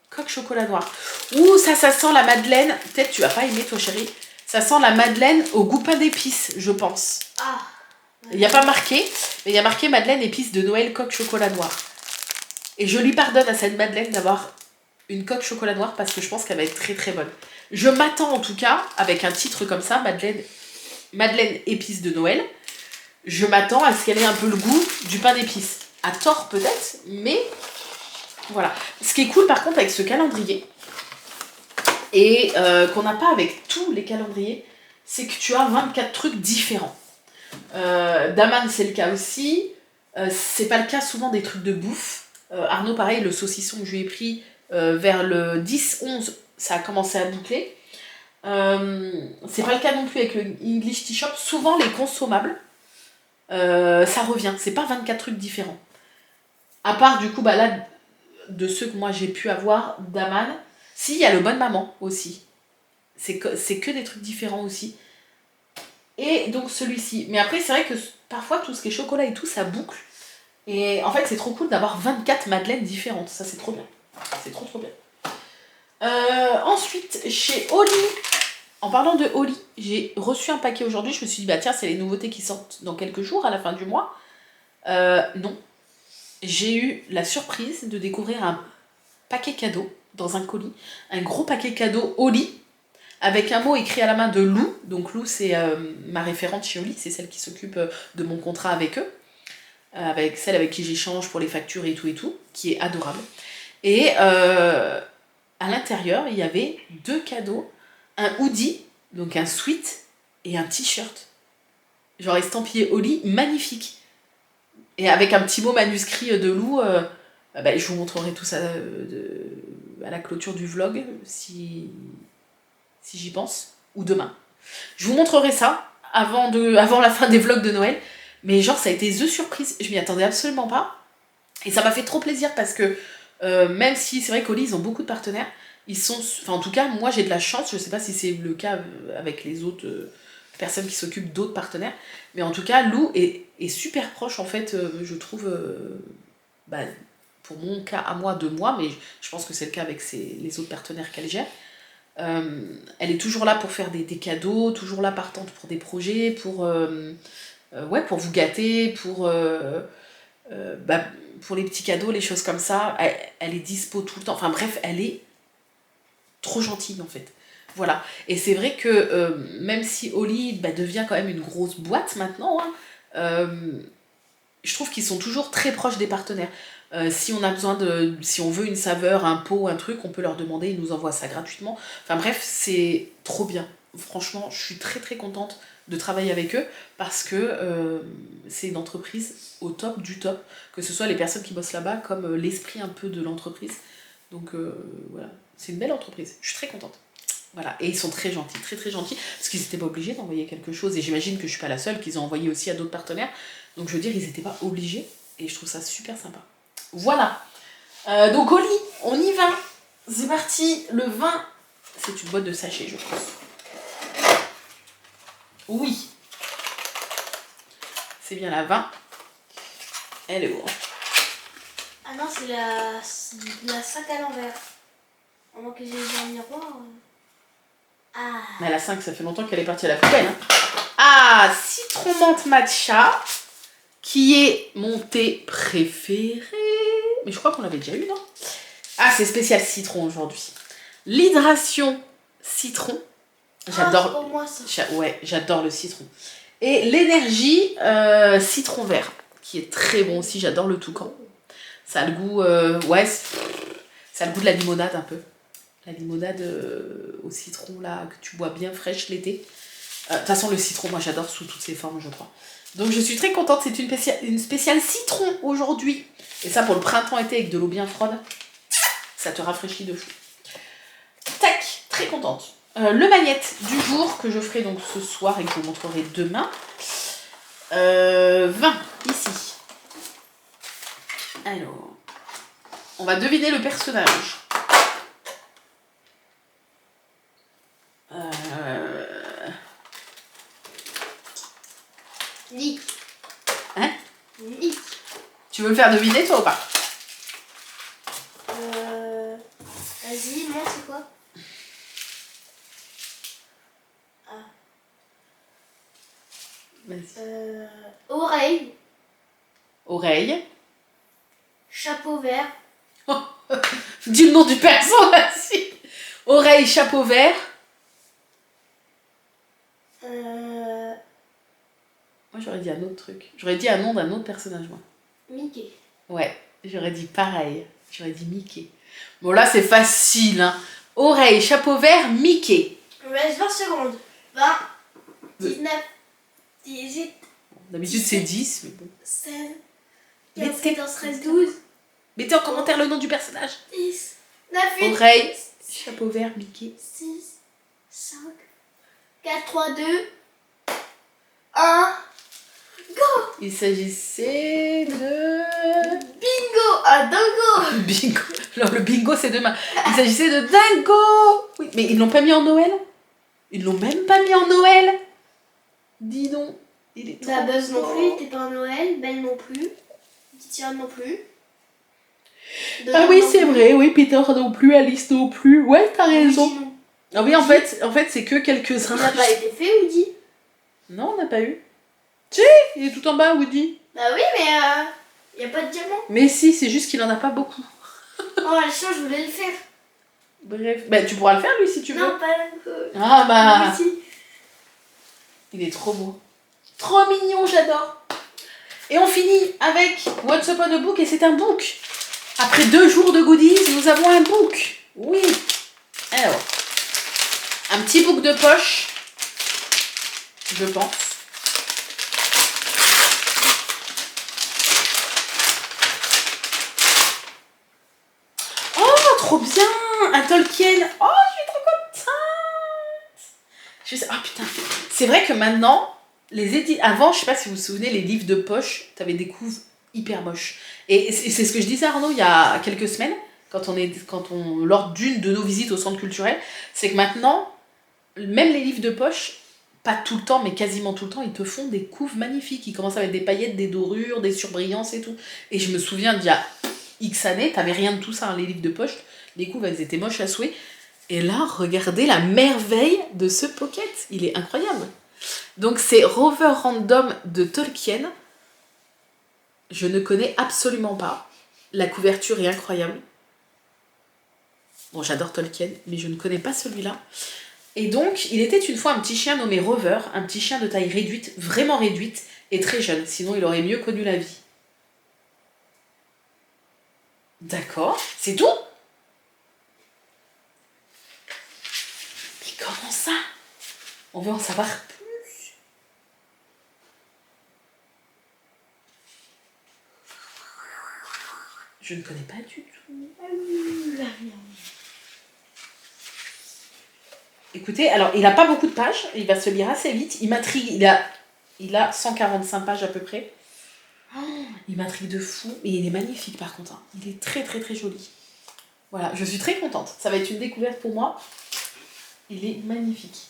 coque chocolat noir. Ouh, ça sent la madeleine. Peut-être tu vas pas aimer, toi, chérie. Ça sent la madeleine au goût pain d'épices, je pense. Ah. Il n'y a pas marqué, mais il y a marqué Madeleine épice de Noël coque chocolat noir. Et je lui pardonne à cette Madeleine d'avoir une coque chocolat noir parce que je pense qu'elle va être très très bonne. Je m'attends en tout cas, avec un titre comme ça, Madeleine épice de Noël, je m'attends à ce qu'elle ait un peu le goût du pain d'épices. À tort peut-être, mais voilà. Ce qui est cool par contre avec ce calendrier, et qu'on n'a pas avec tous les calendriers, c'est que tu as 24 trucs différents. Daman c'est le cas aussi. C'est pas le cas souvent des trucs de bouffe. Arnaud pareil, le saucisson que je lui ai pris vers le 10-11, ça a commencé à boucler. C'est pas le cas non plus avec le English Tea Shop. Souvent les consommables, ça revient. C'est pas 24 trucs différents. À part du coup, bah là, de ceux que moi j'ai pu avoir, Daman. Si, il y a le Bonne Maman aussi. C'est que des trucs différents aussi. Et donc celui-ci. Mais après, c'est vrai que parfois, tout ce qui est chocolat et tout, ça boucle. Et en fait, c'est trop cool d'avoir 24 madeleines différentes. Ça, c'est trop bien. C'est trop trop bien. Ensuite, chez Oli. En parlant de Oli, j'ai reçu un paquet aujourd'hui. Je me suis dit, bah tiens, c'est les nouveautés qui sortent dans quelques jours, à la fin du mois. Non. J'ai eu la surprise de découvrir un paquet cadeau dans un colis. Un gros paquet cadeau Oli. Avec un mot écrit à la main de Lou. Donc Lou, c'est ma référente chez Oli, c'est celle qui s'occupe de mon contrat avec eux. Avec celle avec qui j'échange pour les factures et tout, qui est adorable. Et à l'intérieur, il y avait 2 cadeaux. Un hoodie, donc un sweat, et un t-shirt. Genre estampillé Oli, magnifique. Et avec un petit mot manuscrit de Lou. Bah, je vous montrerai tout ça à la clôture du vlog, si j'y pense, ou demain. Je vous montrerai ça avant la fin des vlogs de Noël, mais genre ça a été the surprise, je m'y attendais absolument pas, et ça m'a fait trop plaisir parce que même si c'est vrai qu'Oli ils ont beaucoup de partenaires, ils sont, enfin en tout cas moi j'ai de la chance, je sais pas si c'est le cas avec les autres personnes qui s'occupent d'autres partenaires, mais en tout cas Lou est super proche en fait, je trouve, bah, pour mon cas à moi de moi, mais je pense que c'est le cas avec les autres partenaires qu'elle gère. Elle est toujours là pour faire des cadeaux, toujours là partante pour des projets, pour vous gâter, pour les petits cadeaux, les choses comme ça. Elle est dispo tout le temps. Enfin bref, elle est trop gentille en fait. Voilà. Et c'est vrai que même si Oli devient quand même une grosse boîte maintenant, hein, je trouve qu'ils sont toujours très proches des partenaires. Si on a si on veut une saveur, un pot, un truc, on peut leur demander, ils nous envoient ça gratuitement. Enfin bref, c'est trop bien. Franchement, je suis très très contente de travailler avec eux parce que c'est une entreprise au top du top. Que ce soit les personnes qui bossent là-bas comme l'esprit un peu de l'entreprise. Donc voilà, c'est une belle entreprise. Je suis très contente. Voilà, et ils sont très gentils, très très gentils, parce qu'ils n'étaient pas obligés d'envoyer quelque chose, et j'imagine que je suis pas la seule, qu'ils ont envoyé aussi à d'autres partenaires, donc je veux dire, ils n'étaient pas obligés, et je trouve ça super sympa. Voilà, donc Oli, on y va, c'est parti, le 20, c'est une boîte de sachets, je pense. Oui, c'est bien la 20, elle est où? Ah non, c'est la 5 à l'envers. À moins que j'ai un miroir. Ah. Mais la 5, ça fait longtemps qu'elle est partie à la poubelle. Hein. Ah, citron menthe matcha, qui est mon thé préféré. Mais je crois qu'on l'avait déjà eu, non? Ah, c'est spécial citron aujourd'hui. L'hydration citron. J'adore. Ah, pour moi, ça. Ouais, j'adore le citron. Et l'énergie citron vert, qui est très bon aussi. J'adore le toucan. Ça a le goût, ça a le goût de la limonade un peu. La limonade au citron là que tu bois bien fraîche l'été. De toute façon, le citron, moi j'adore sous toutes ses formes, je crois. Donc je suis très contente. C'est une spéciale citron aujourd'hui. Et ça pour le printemps-été avec de l'eau bien froide. Ça te rafraîchit de fou. Tac, très contente. Le magnète du jour que je ferai donc ce soir et que je vous montrerai demain. 20, ici. Alors, on va deviner le personnage. Nick. Hein? Nick. Tu veux me faire deviner toi ou pas? Vas-y, moi c'est quoi? Vas-y. Oreille. Oreille. Chapeau vert. Dis le nom du personnage. Oreille, chapeau vert. Moi j'aurais dit un autre truc. J'aurais dit un nom d'un autre personnage, moi. Mickey. Ouais, j'aurais dit pareil. J'aurais dit Mickey. Bon là c'est facile, hein. Oreille, chapeau vert, Mickey. Je me laisse 20 secondes. 20, 19, 18. D'habitude c'est 10, mais bon. 16, 15, 14, 13, 12. Mettez en commentaire le nom du personnage. 10, 9, 8. Oreille, chapeau vert, Mickey. 6, 5, 4, 3, 2, 1. Go! Il s'agissait de... Bingo! Ah, dingo! Bingo. Alors le bingo c'est demain. Il s'agissait de dingo. Oui, mais ils l'ont pas mis en Noël? Ils l'ont même pas mis en Noël? Dis donc. Il est trop Bah, Buzz non beau. plus, il était pas en Noël. Belle non plus. Titian non plus. Ah oui, c'est vrai, oui, Peter non plus, Alice non plus. Ouais, t'as raison. Woody, non. Ah oui, en fait c'est que quelques-uns. Il n'a pas été fait, Woody. Non, on n'a pas eu. Si, il est tout en bas, Woody. Bah oui, mais il n'y a pas de diamant. Mais si, c'est juste qu'il en a pas beaucoup. Oh, la chance, je voulais le faire. Bref, bah tu pourras le faire lui si tu veux. Non, pas Ah bah, Ici. il est trop beau. Trop mignon, j'adore. Et on finit avec What's Up on a Book et c'est un book. Après 2 jours de goodies, nous avons un book. Oui. Alors, un petit book de poche, je pense. Oh, trop bien. Un Tolkien. Oh, je suis trop contente. Oh putain. C'est vrai que maintenant, avant, je sais pas si vous vous souvenez, les livres de poche, t'avais des couves hyper moches. Et c'est ce que je disais à Arnaud il y a quelques semaines, lors d'une de nos visites au centre culturel, c'est que maintenant, même les livres de poche, pas tout le temps, mais quasiment tout le temps, ils te font des couves magnifiques. Ils commencent avec des paillettes, des dorures, des surbrillances et tout. Et je me souviens d'il y a X années, t'avais rien de tout ça, hein, les livres de poche. Les couves, elles étaient moches à souhait. Et là, regardez la merveille de ce pocket. Il est incroyable. Donc c'est Rover Random de Tolkien. Je ne connais absolument pas. La couverture est incroyable. Bon, j'adore Tolkien, mais je ne connais pas celui-là. Et donc, il était une fois un petit chien nommé Rover, un petit chien de taille réduite, vraiment réduite, et très jeune, sinon il aurait mieux connu la vie. D'accord, c'est tout? Mais comment ça? On veut en savoir plus. Je ne connais pas du tout. Écoutez, alors il n'a pas beaucoup de pages, il va se lire assez vite, il m'intrigue, il a 145 pages à peu près. Oh, il m'intrigue de fou, et il est magnifique par contre, hein. Il est très très très joli. Voilà, je suis très contente, ça va être une découverte pour moi. Il est magnifique.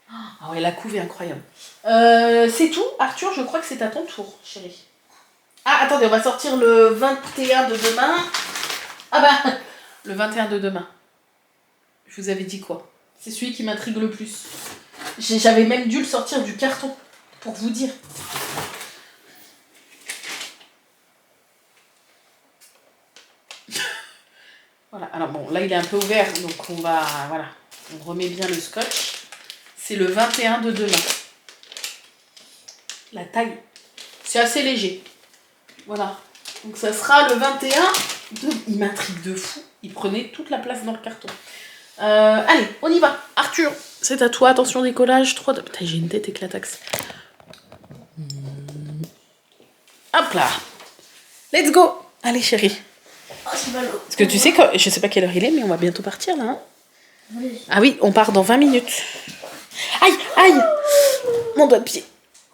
Ah ouais, la couve est incroyable. C'est tout, Arthur, je crois que c'est à ton tour, chérie. Ah, attendez, on va sortir le 21 de demain. Ah bah, le 21 de demain. Je vous avais dit quoi? C'est celui qui m'intrigue le plus. J'avais même dû le sortir du carton, pour vous dire. Voilà, alors bon, là il est un peu ouvert, donc voilà, on remet bien le scotch. C'est le 21 de demain. La taille, c'est assez léger. Voilà, donc ça sera le 21 de... Il m'intrigue de fou, il prenait toute la place dans le carton. Allez, on y va. Arthur, c'est à toi, attention décollage. 3 de... Putain, j'ai une tête éclataxe. Hop là. Let's go. Allez chérie. Oh, c'est pas l'eau. Parce que tu sais que... Je sais pas quelle heure il est, mais on va bientôt partir là. Hein. Oui. Ah oui, on part dans 20 minutes. Aïe, aïe. Mon doigt de pied.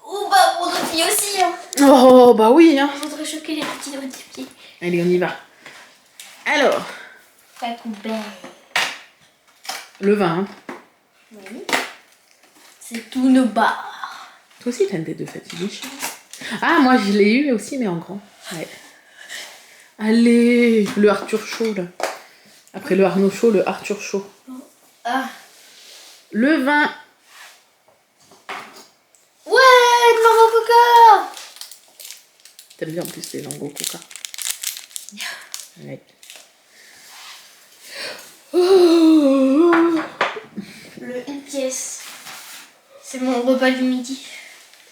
Oh bah, mon doigt de pied aussi. Hein. Oh, bah oui. Hein. On voudrait choquer les petits doigts de pied. Allez, on y va. Alors. Le vin. Hein. Oui. C'est tout nos bars. Toi aussi, t'as une tête de fatigué. Ah, moi, je l'ai eu aussi, mais en grand. Ouais. Allez, le Arthur Chaud, là. Après le Arnaud Chaud, le Arthur Chaud. Ah. Le vin. Ouais, de mango coca. T'aimes bien en plus les langues au coca. Ouais. Oh. Le une pièce. C'est mon repas du midi.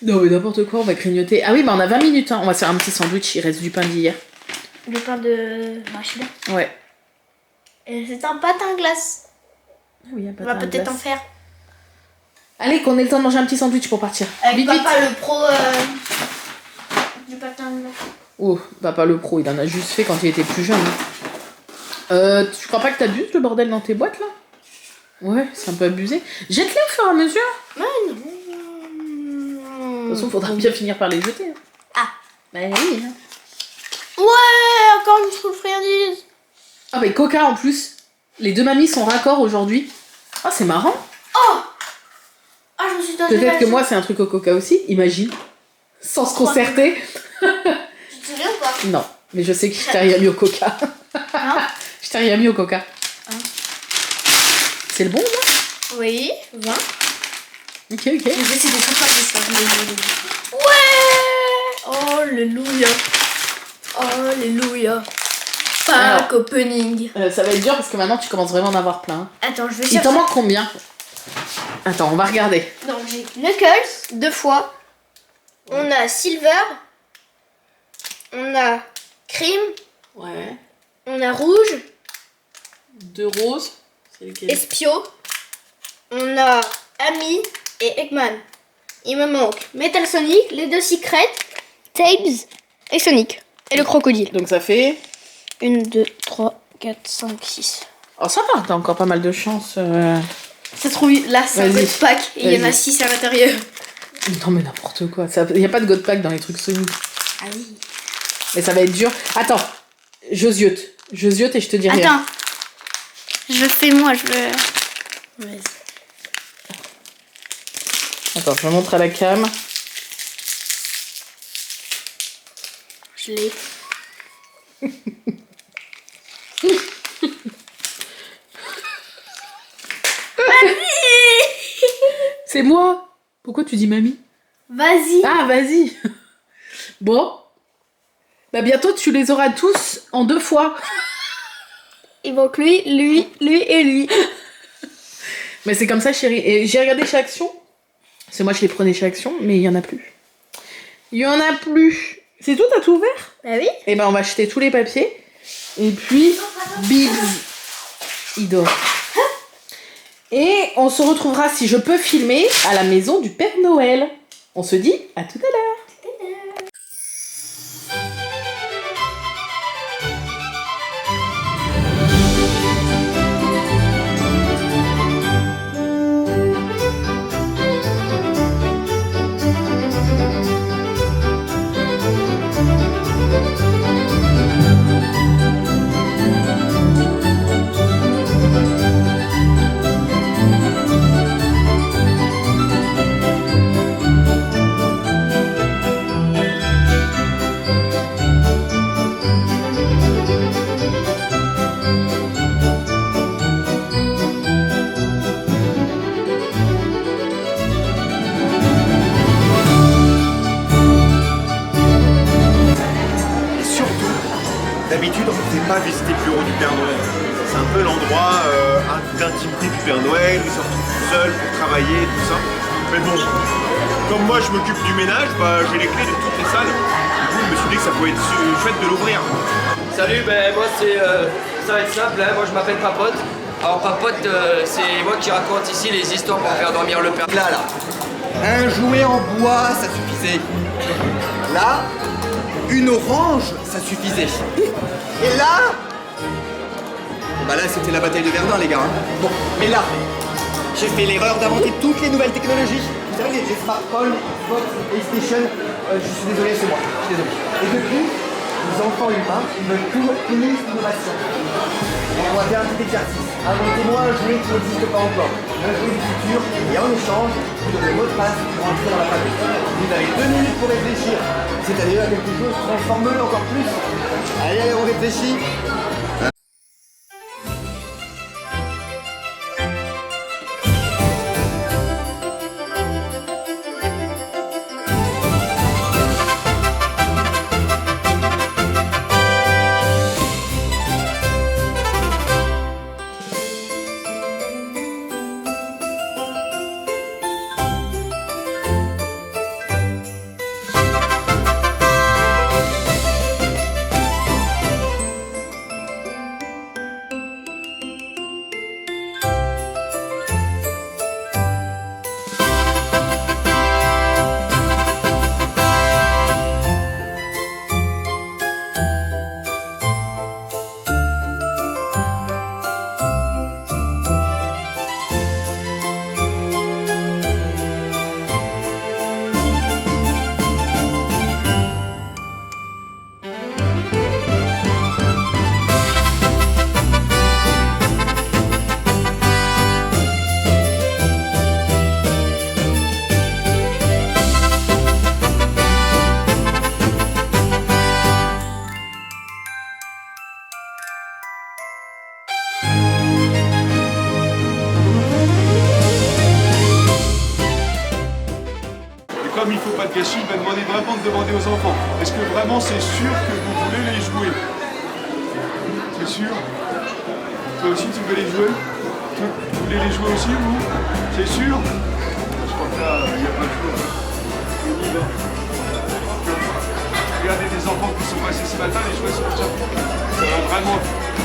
Non mais n'importe quoi, on va grignoter. Ah oui, bah on a 20 minutes, hein. On va se faire un petit sandwich, il reste du pain d'hier. Le pain de Rachida. Ouais. Et c'est un patin glace. Ah oui, On va peut-être en faire. Allez, qu'on ait le temps de manger un petit sandwich pour partir. Avec Vite, vite. papa le pro du patin glace. Oh, papa le pro, il en a juste fait quand il était plus jeune. Tu crois pas que t'abuses le bordel dans tes boîtes là? Ouais, c'est un peu abusé. Jette-les au fur et à mesure. Ouais, non. De toute façon, faudra bien finir par les jeter. Hein. Ah. Bah oui. Hein. Ouais, encore une full friandise. Ah mais Coca en plus. Les deux mamies sont raccord aujourd'hui. Ah, c'est marrant. Oh. Ah, je me suis donné. Peut-être que moi, c'est un truc au Coca aussi. Imagine. Sans se concerter. Tu te souviens ou pas? Non, mais je sais que je t'ai rien mis au Coca. Hein? Je t'ai rien mis au Coca. Hein? C'est le bon, là? Oui, 20. Ok, ok. Je vais essayer de tout faire ça. Ouais. Alléluia. Alléluia. Alors. Pack opening. Ça va être dur parce que maintenant, tu commences vraiment à en avoir plein. Attends, je vais Il chercher. t'en manque combien? Attends, on va regarder. Donc j'ai Knuckles, 2 fois. On a Silver. On a Cream. Ouais. On a Rouge. 2 roses. C'est lequel? Espio. On a Amy et Eggman. Il me manque Metal Sonic, les 2 Secrets, Tails et Sonic. Et le crocodile. Donc ça fait... 1, 2, 3, 4, 5, 6. Oh, ça va, t'as encore pas mal de chance. Ça se trouve, là, c'est un Vas-y. God Pack et il y en a Vas-y. 6 à l'intérieur. Non, mais n'importe quoi. Il n'y a pas de God Pack dans les trucs Sony. Ah oui. Mais ça va être dur. Attends, je ziote et je te dis rien. Attends. Je fais moi, je veux... Vas-y. Attends, je montre à la cam. Je l'ai. C'est moi. Pourquoi tu dis mamie? Vas-y. Ah, vas-y. Bon. Bah bientôt, tu les auras tous en 2 fois. Il manque lui et lui. Mais c'est comme ça, chérie. Et j'ai regardé chez Action. C'est moi, je les prenais chez Action, mais il y en a plus. Il y en a plus. C'est tout, t'as tout ouvert? Bah oui. Et ben, on va acheter tous les papiers. Et puis, Biggs, il dort. Et on se retrouvera, si je peux filmer, à la maison du Père Noël. On se dit à tout à l'heure. D'habitude, on ne fait pas visiter le bureau du Père Noël. C'est un peu l'endroit d'intimité du Père Noël, il se retrouve tout seul pour travailler, tout ça. Mais bon, comme moi je m'occupe du ménage, bah, j'ai les clés de toutes les salles. Du coup, je me suis dit que ça pouvait être chouette de l'ouvrir. Salut, ben moi ça va être simple, hein. Moi je m'appelle Papote. Alors Papote, c'est moi qui raconte ici les histoires pour faire dormir le Père. Là, un jouet en bois, ça suffisait. Là, une orange, ça suffisait. Et là, bah là c'était la bataille de Verdun les gars. Hein. Bon, mais là, j'ai fait l'erreur d'inventer toutes les nouvelles technologies. Vous savez les smartphones, Xbox, PlayStation, je suis désolé, c'est moi, je suis désolé. Et depuis, les enfants humains, ils veulent toujours plus d'innovation. On va faire un petit exercice. Inventez-moi un jouet qui n'existe pas encore. Un jouet du futur, et en échange, je vous donne le mot de passe pour entrer dans la famille. Vous avez 2 minutes pour réfléchir. C'est-à-dire à quelque chose, transforme-le encore plus. Allez, on réfléchit. Comme il ne faut pas de gâchis, il va demander vraiment de demander aux enfants. Est-ce que vraiment c'est sûr que vous voulez les jouer? C'est sûr? Toi aussi tu veux les jouer? Vous voulez les jouer aussi vous? C'est sûr? Je crois que là, il n'y a pas de choix. On y va. Regardez des enfants qui sont passés ce matin, les jouets sont déjà. Ça va vraiment.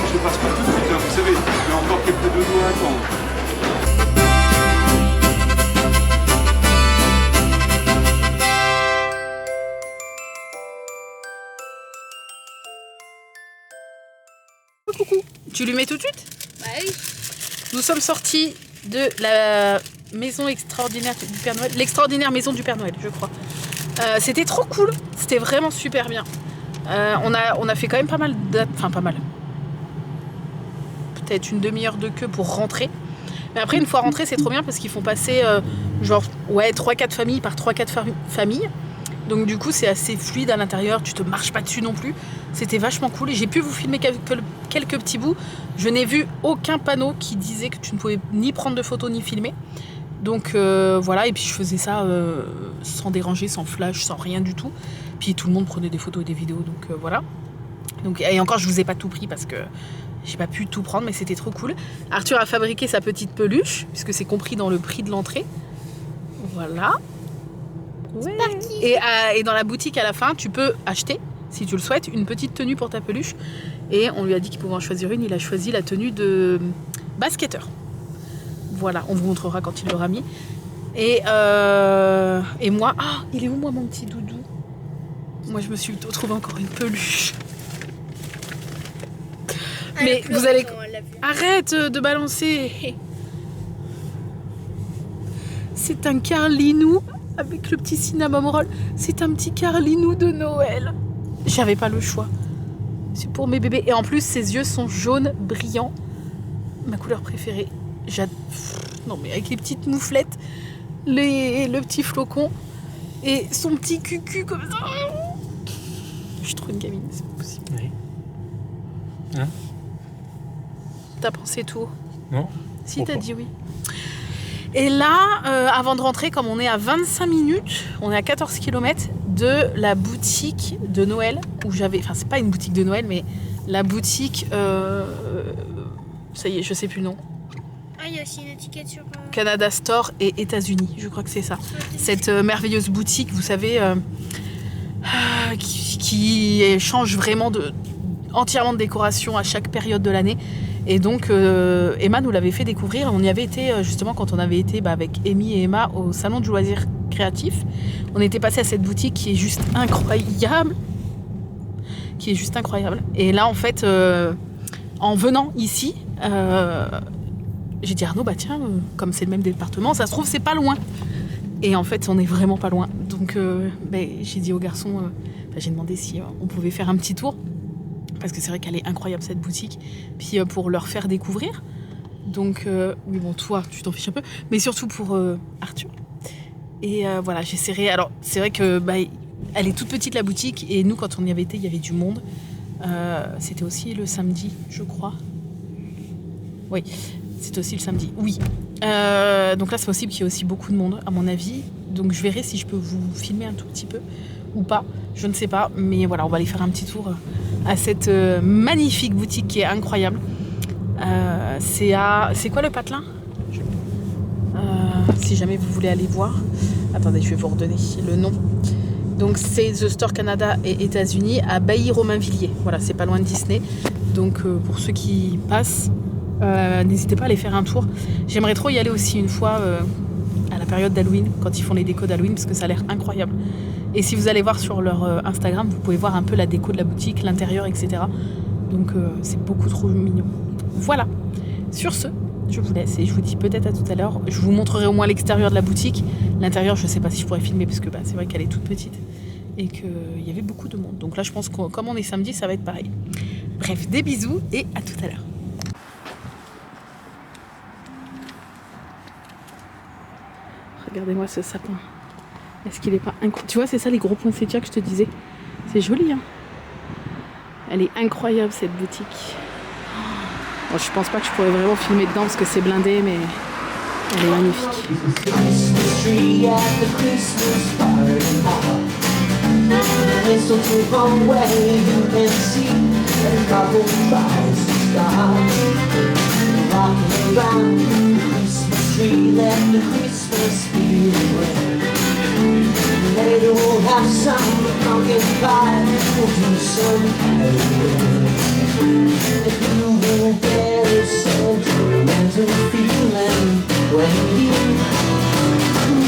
Je ne passe pas tout de suite, hein, vous savez, il y a encore quelques dodos à attendre. Coucou, tu lui mets tout de suite? Bah oui. Nous sommes sortis de la maison extraordinaire du Père Noël, l'extraordinaire maison du Père Noël, je crois. C'était trop cool, c'était vraiment super bien. On a fait quand même pas mal enfin pas mal. Peut-être une demi-heure de queue pour rentrer. Mais après, une fois rentré, c'est trop bien parce qu'ils font passer genre 3-4 familles par 3-4 familles. Donc du coup, c'est assez fluide à l'intérieur, tu te marches pas dessus non plus. C'était vachement cool et j'ai pu vous filmer quelques petits bouts. Je n'ai vu aucun panneau qui disait que tu ne pouvais ni prendre de photos ni filmer. Donc voilà, et puis je faisais ça sans déranger, sans flash, sans rien du tout. Puis tout le monde prenait des photos et des vidéos, donc voilà. Donc, et encore, je vous ai pas tout pris parce que j'ai pas pu tout prendre, mais c'était trop cool. Arthur a fabriqué sa petite peluche, puisque c'est compris dans le prix de l'entrée. Voilà. Ouais. Et dans la boutique à la fin, tu peux acheter, si tu le souhaites, une petite tenue pour ta peluche. Et on lui a dit qu'il pouvait en choisir une. Il a choisi la tenue de basketteur. Voilà, on vous montrera quand il l'aura mis. Et moi, il est où moi mon petit doudou? Moi je me suis trouvé encore une peluche. Mais vous allez... Arrête de balancer. C'est un Carlinou avec le petit cinnamon roll. C'est un petit Carlinou de Noël. J'avais pas le choix. C'est pour mes bébés. Et en plus, ses yeux sont jaunes, brillants. Ma couleur préférée. Non mais avec les petites mouflettes, le petit flocon et son petit cucu comme ça. Je suis trop une gamine, c'est pas possible. Oui. Hein? T'as pensé tout? Non. Si, t'as dit oui. Et là, avant de rentrer, comme on est à 25 minutes, on est à 14 km de la boutique de Noël, où j'avais... Enfin, c'est pas une boutique de Noël, mais la boutique... ça y est, je sais plus le nom. Ah, il y a aussi une étiquette sur... Canada Store et États-Unis, je crois que c'est ça. Cette merveilleuse boutique, vous savez, qui change vraiment entièrement de décoration à chaque période de l'année. Et donc, Emma nous l'avait fait découvrir. On y avait été justement quand on avait été avec Amy et Emma au salon de loisirs créatifs. On était passé à cette boutique qui est juste incroyable. Et là, en fait, en venant ici, j'ai dit à Arnaud, bah tiens, comme c'est le même département, ça se trouve, c'est pas loin. Et en fait, on est vraiment pas loin. Donc, j'ai dit aux garçons, j'ai demandé si on pouvait faire un petit tour. Parce que c'est vrai qu'elle est incroyable cette boutique. Puis pour leur faire découvrir. Donc, oui, bon, toi, tu t'en fiches un peu. Mais surtout pour Arthur. Et voilà, j'essaierai. Alors, c'est vrai que elle est toute petite la boutique. Et nous, quand on y avait été, il y avait du monde. C'était aussi le samedi, je crois. Oui, c'était aussi le samedi. Oui. Donc là, c'est possible qu'il y ait aussi beaucoup de monde, à mon avis. Donc, je verrai si je peux vous filmer un tout petit peu ou pas. Je ne sais pas. Mais voilà, on va aller faire un petit tour à cette magnifique boutique qui est incroyable. C'est quoi le patelin? Si jamais vous voulez aller voir. Attendez, je vais vous redonner le nom. Donc c'est The Store Canada et États-Unis à Bailly-Romainvilliers. Voilà, c'est pas loin de Disney. Donc pour ceux qui passent, n'hésitez pas à aller faire un tour. J'aimerais trop y aller aussi une fois à la période d'Halloween, quand ils font les décos d'Halloween, parce que ça a l'air incroyable. Et si vous allez voir sur leur Instagram, vous pouvez voir un peu la déco de la boutique, l'intérieur, etc. Donc c'est beaucoup trop mignon. Voilà. Sur ce, je vous laisse et je vous dis peut-être à tout à l'heure. Je vous montrerai au moins l'extérieur de la boutique. L'intérieur, je ne sais pas si je pourrais filmer parce que c'est vrai qu'elle est toute petite et qu'il y avait beaucoup de monde. Donc là, je pense que comme on est samedi, ça va être pareil. Bref, des bisous et à tout à l'heure. Regardez-moi ce sapin. Est-ce qu'il est pas incroyable? Tu vois, c'est ça les gros poinsettias que je te disais. C'est joli, hein. Elle est incroyable cette boutique. Bon, je pense pas que je pourrais vraiment filmer dedans parce que c'est blindé, mais elle est magnifique. Later we'll have some pumpkin pie. We'll do some Halloween. If you won't get a sentimental feeling when you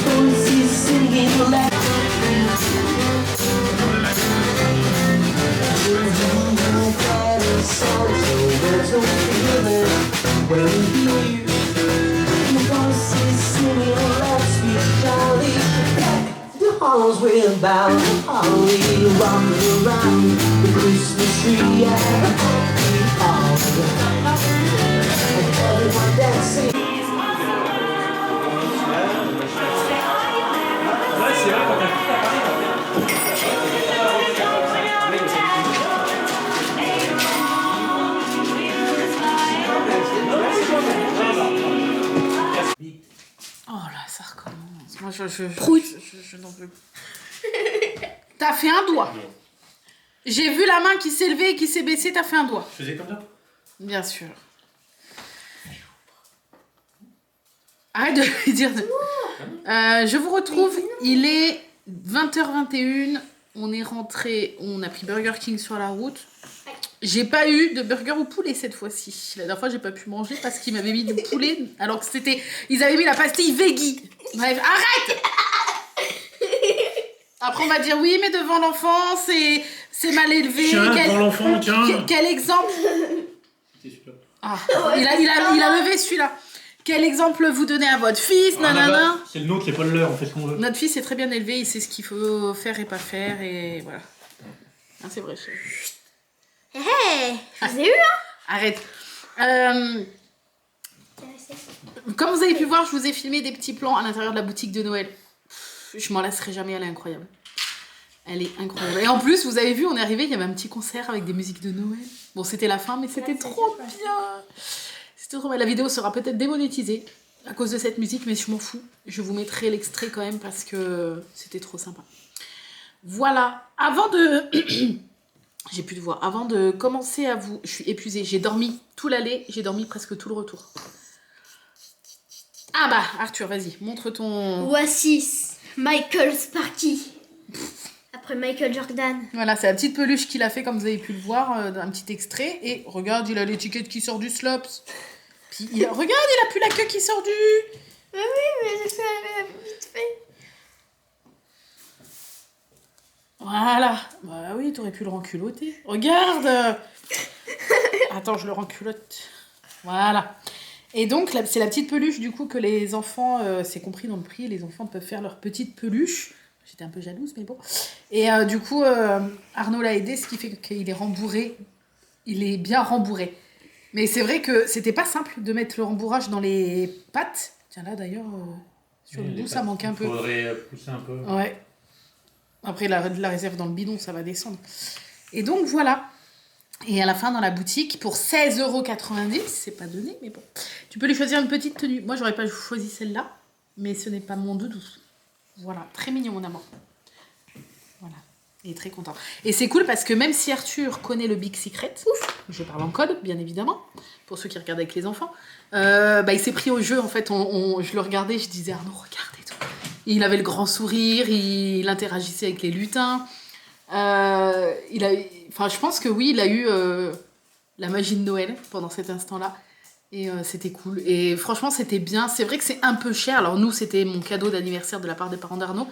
voices singing loud. If you won't get a sentimental feeling when you voices singing, let's be jolly. Hallows we're bound, Halloween rocking around the Christmas tree and everyone dancing. Oh là, ça recommence. Moi, je n'en veux plus. T'as fait un doigt. J'ai vu la main qui s'est levée et qui s'est baissée, t'as fait un doigt. Je faisais comme ça. Bien sûr. Arrête de lui dire. Je vous retrouve. Il est 20h21. On est rentré. On a pris Burger King sur la route. J'ai pas eu de burger au poulet cette fois-ci. La dernière fois, j'ai pas pu manger parce qu'ils m'avaient mis du poulet alors que c'était. Ils avaient mis la pastille veggie. Bref, arrête! Après, on va dire oui, mais devant l'enfant, c'est mal élevé. Tiens, devant l'enfant, tiens. Quel exemple? C'est super. Ah, il a levé celui-là. Quel exemple vous donnez à votre fils, Ah, nanana? là-bas, c'est le nôtre, c'est pas le leur, on fait ce qu'on veut. Notre fils est très bien élevé, il sait ce qu'il faut faire et pas faire, et voilà. Ah, c'est vrai, Hé, je vous ai eu, hein. Arrête. Comme vous avez pu voir, je vous ai filmé des petits plans à l'intérieur de la boutique de Noël. Je m'en lasserai jamais, elle est incroyable. Elle est incroyable. Et en plus, vous avez vu, on est arrivé, il y avait un petit concert avec des musiques de Noël. Bon, c'était la fin, mais c'était trop bien. C'était trop bien. La vidéo sera peut-être démonétisée à cause de cette musique, mais je m'en fous. Je vous mettrai l'extrait quand même parce que c'était trop sympa. Voilà. Avant de... J'ai plus de voix. Avant de commencer à vous... Je suis épuisée. J'ai dormi tout l'aller, j'ai dormi presque tout le retour. Ah bah, Arthur, vas-y, montre ton... Voici Michael Sparky. Après Michael Jordan. Voilà, c'est la petite peluche qu'il a fait, comme vous avez pu le voir, un petit extrait. Et regarde, il a l'étiquette qui sort du Slops. Puis regarde, il a plus la queue qui sort du... Mais oui, mais j'ai fait vite fait. Voilà. Bah oui, t'aurais pu le renculoter. Regarde. Attends, je le renculote. Voilà. Et donc, c'est la petite peluche, du coup, que les enfants... c'est compris dans le prix, les enfants peuvent faire leur petite peluche. J'étais un peu jalouse, mais bon. Et du coup, Arnaud l'a aidé, ce qui fait qu'il est rembourré. Il est bien rembourré. Mais c'est vrai que c'était pas simple de mettre le rembourrage dans les pattes. Tiens, là, d'ailleurs, sur le bout, ça manque un peu. Il faudrait pousser un peu. Ouais. Après, la réserve dans le bidon, ça va descendre. Et donc, voilà. Et à la fin, dans la boutique, pour 16,90 €, c'est pas donné, mais bon. Tu peux lui choisir une petite tenue. Moi, j'aurais pas choisi celle-là, mais ce n'est pas mon doudou. Voilà, très mignon, mon amour. Voilà, il est très content. Et c'est cool parce que même si Arthur connaît le Big Secret, je parle en code, bien évidemment, pour ceux qui regardent avec les enfants, il s'est pris au jeu, en fait. Je le regardais, je disais, Arnaud, regarde et tout. Et il avait le grand sourire, il interagissait avec les lutins. Je pense que oui, il a eu la magie de Noël pendant cet instant-là. Et c'était cool. Et franchement, c'était bien. C'est vrai que c'est un peu cher. Alors nous, c'était mon cadeau d'anniversaire de la part des parents d'Arnaud.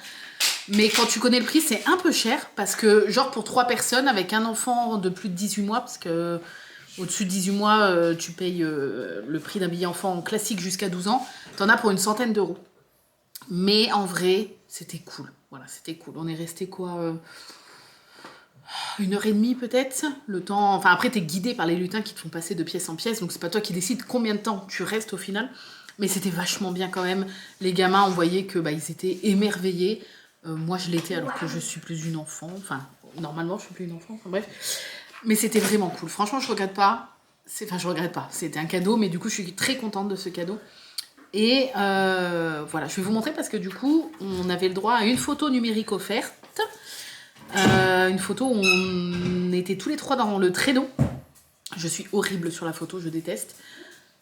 Mais quand tu connais le prix, c'est un peu cher. Parce que genre pour 3 personnes, avec un enfant de plus de 18 mois, parce que au-dessus de 18 mois, tu payes le prix d'un billet enfant classique jusqu'à 12 ans. T'en as pour une centaine d'euros. Mais en vrai, c'était cool. Voilà, c'était cool. On est resté quoi 1h30 peut-être, le temps... Enfin, après, t'es guidé par les lutins qui te font passer de pièce en pièce, donc c'est pas toi qui décides combien de temps tu restes au final. Mais c'était vachement bien quand même. Les gamins, on voyait que ils étaient émerveillés. Moi, je l'étais alors que je suis plus une enfant. Enfin, normalement, je suis plus une enfant. Enfin, bref. Mais c'était vraiment cool. Franchement, je regrette pas. Je regrette pas. C'était un cadeau, mais du coup, je suis très contente de ce cadeau. Et voilà, je vais vous montrer parce que du coup, on avait le droit à une photo numérique offerte. Une photo où on était tous les 3 dans le traîneau. Je suis horrible sur la photo, je déteste.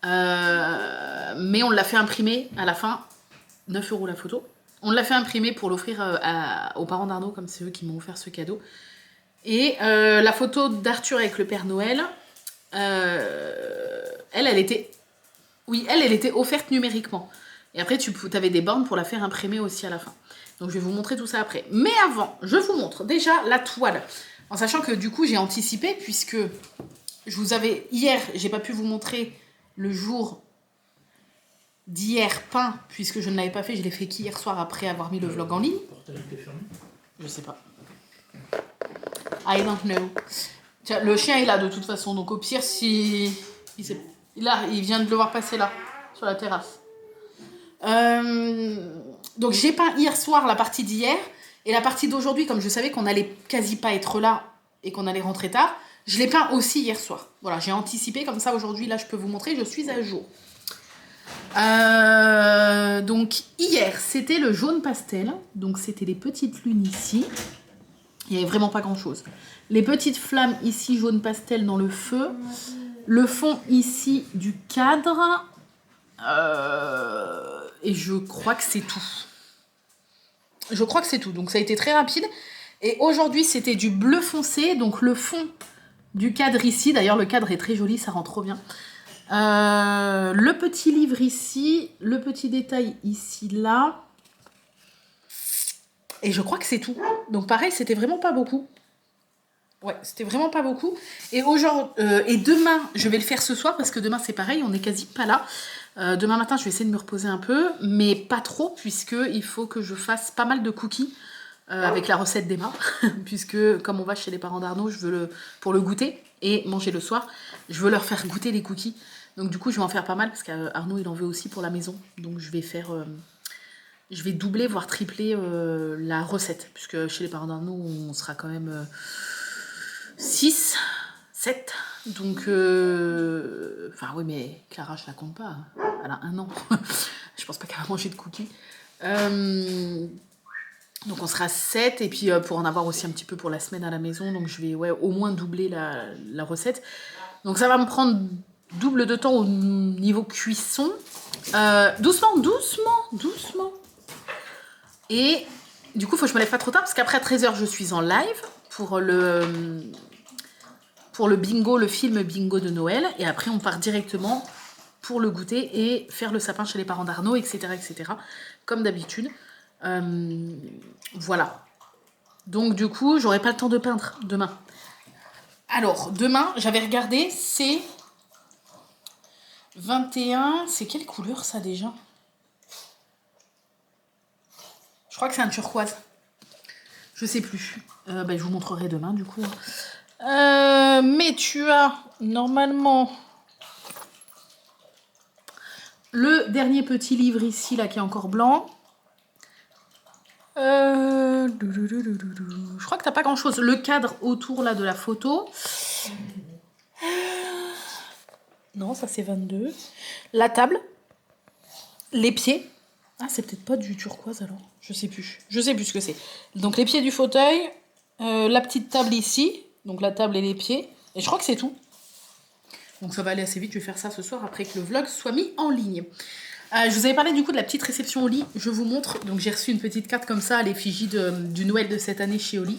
Mais on l'a fait imprimer à la fin. 9 € la photo. On l'a fait imprimer pour l'offrir aux parents d'Arnaud, comme c'est eux qui m'ont offert ce cadeau. Et la photo d'Arthur avec le Père Noël, elle était offerte numériquement. Et après, tu avais des bornes pour la faire imprimer aussi à la fin. Donc, je vais vous montrer tout ça après. Mais avant, je vous montre déjà la toile. En sachant que du coup, j'ai anticipé, puisque hier, j'ai pas pu vous montrer le jour d'hier peint, puisque je ne l'avais pas fait. Je l'ai fait qu'hier soir après avoir mis le vlog en ligne. Le portail était fermé. Je sais pas. I don't know. Tiens, le chien est là de toute façon, donc au pire, si... il vient de le voir passer là, sur la terrasse. Donc j'ai peint hier soir la partie d'hier, et la partie d'aujourd'hui, comme je savais qu'on allait quasi pas être là, et qu'on allait rentrer tard, je l'ai peint aussi hier soir. Voilà, j'ai anticipé, comme ça aujourd'hui, là je peux vous montrer, je suis à jour. Donc hier, c'était le jaune pastel, donc c'était les petites lunes ici. Il n'y avait vraiment pas grand chose. Les petites flammes ici jaune pastel dans le feu. Le fond ici du cadre. Et je crois que c'est tout. Je crois que c'est tout. Donc ça a été très rapide. Et aujourd'hui c'était du bleu foncé. Donc le fond du cadre ici. D'ailleurs le cadre est très joli, ça rend trop bien. Le petit livre ici. Le petit détail ici, là. Et je crois que c'est tout. Donc pareil, c'était vraiment pas beaucoup. Ouais, c'était vraiment pas beaucoup. Et et demain, je vais le faire ce soir parce que demain c'est pareil, on est quasi pas là. Demain matin, je vais essayer de me reposer un peu, mais pas trop puisque il faut que je fasse pas mal de cookies avec la recette d'Emma, puisque comme on va chez les parents d'Arnaud, je veux pour le goûter et manger le soir, je veux leur faire goûter les cookies. Donc du coup, je vais en faire pas mal parce qu'Arnaud il en veut aussi pour la maison. Donc je vais faire, je vais doubler voire tripler la recette, puisque chez les parents d'Arnaud, on sera quand même 6, 7. Donc, enfin oui, mais Clara, je la compte pas. Elle a 1 an. Je pense pas qu'elle va manger de cookies. Donc on sera 7. Et puis pour en avoir aussi un petit peu pour la semaine à la maison, donc je vais au moins doubler la recette. Donc ça va me prendre double de temps au niveau cuisson. Doucement. Et du coup, il faut que je me lève pas trop tard parce qu'après 13h, je suis en live pour le bingo, le film bingo de Noël. Et après, on part directement pour le goûter et faire le sapin chez les parents d'Arnaud, etc., etc. Comme d'habitude. Voilà. Donc du coup, j'aurai pas le temps de peindre demain. Alors, demain, j'avais regardé, c'est 21... C'est quelle couleur ça déjà ? Je crois que c'est un turquoise. Je sais plus. Je vous montrerai demain du coup. Mais tu as normalement le dernier petit livre ici là qui est encore blanc. Je crois que t'as pas grand chose. Le cadre autour là de la photo. Non, ça c'est 22. La table. Les pieds. Ah, c'est peut-être pas du turquoise alors. Je sais plus ce que c'est. Donc les pieds du fauteuil. La petite table ici. Donc la table et les pieds. Et je crois que c'est tout. Donc ça va aller assez vite. Je vais faire ça ce soir après que le vlog soit mis en ligne. Je vous avais parlé du coup de la petite réception au lit. Je vous montre. Donc j'ai reçu une petite carte comme ça à l'effigie du Noël de cette année chez Oli.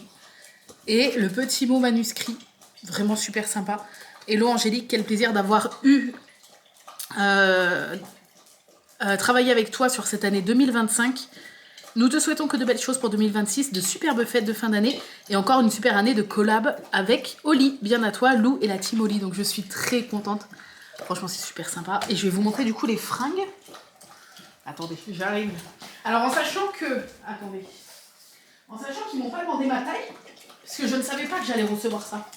Et le petit mot manuscrit. Vraiment super sympa. Hello Angélique, quel plaisir d'avoir eu... travailler avec toi sur cette année 2025. Nous te souhaitons que de belles choses pour 2026, de superbes fêtes de fin d'année et encore une super année de collab avec Oli. Bien à toi, Lou et la team Oli. Donc je suis très contente. Franchement, c'est super sympa. Et je vais vous montrer du coup les fringues. Attendez, j'arrive. Alors en sachant que... Attendez. En sachant qu'ils m'ont pas demandé ma taille, parce que je ne savais pas que j'allais recevoir ça.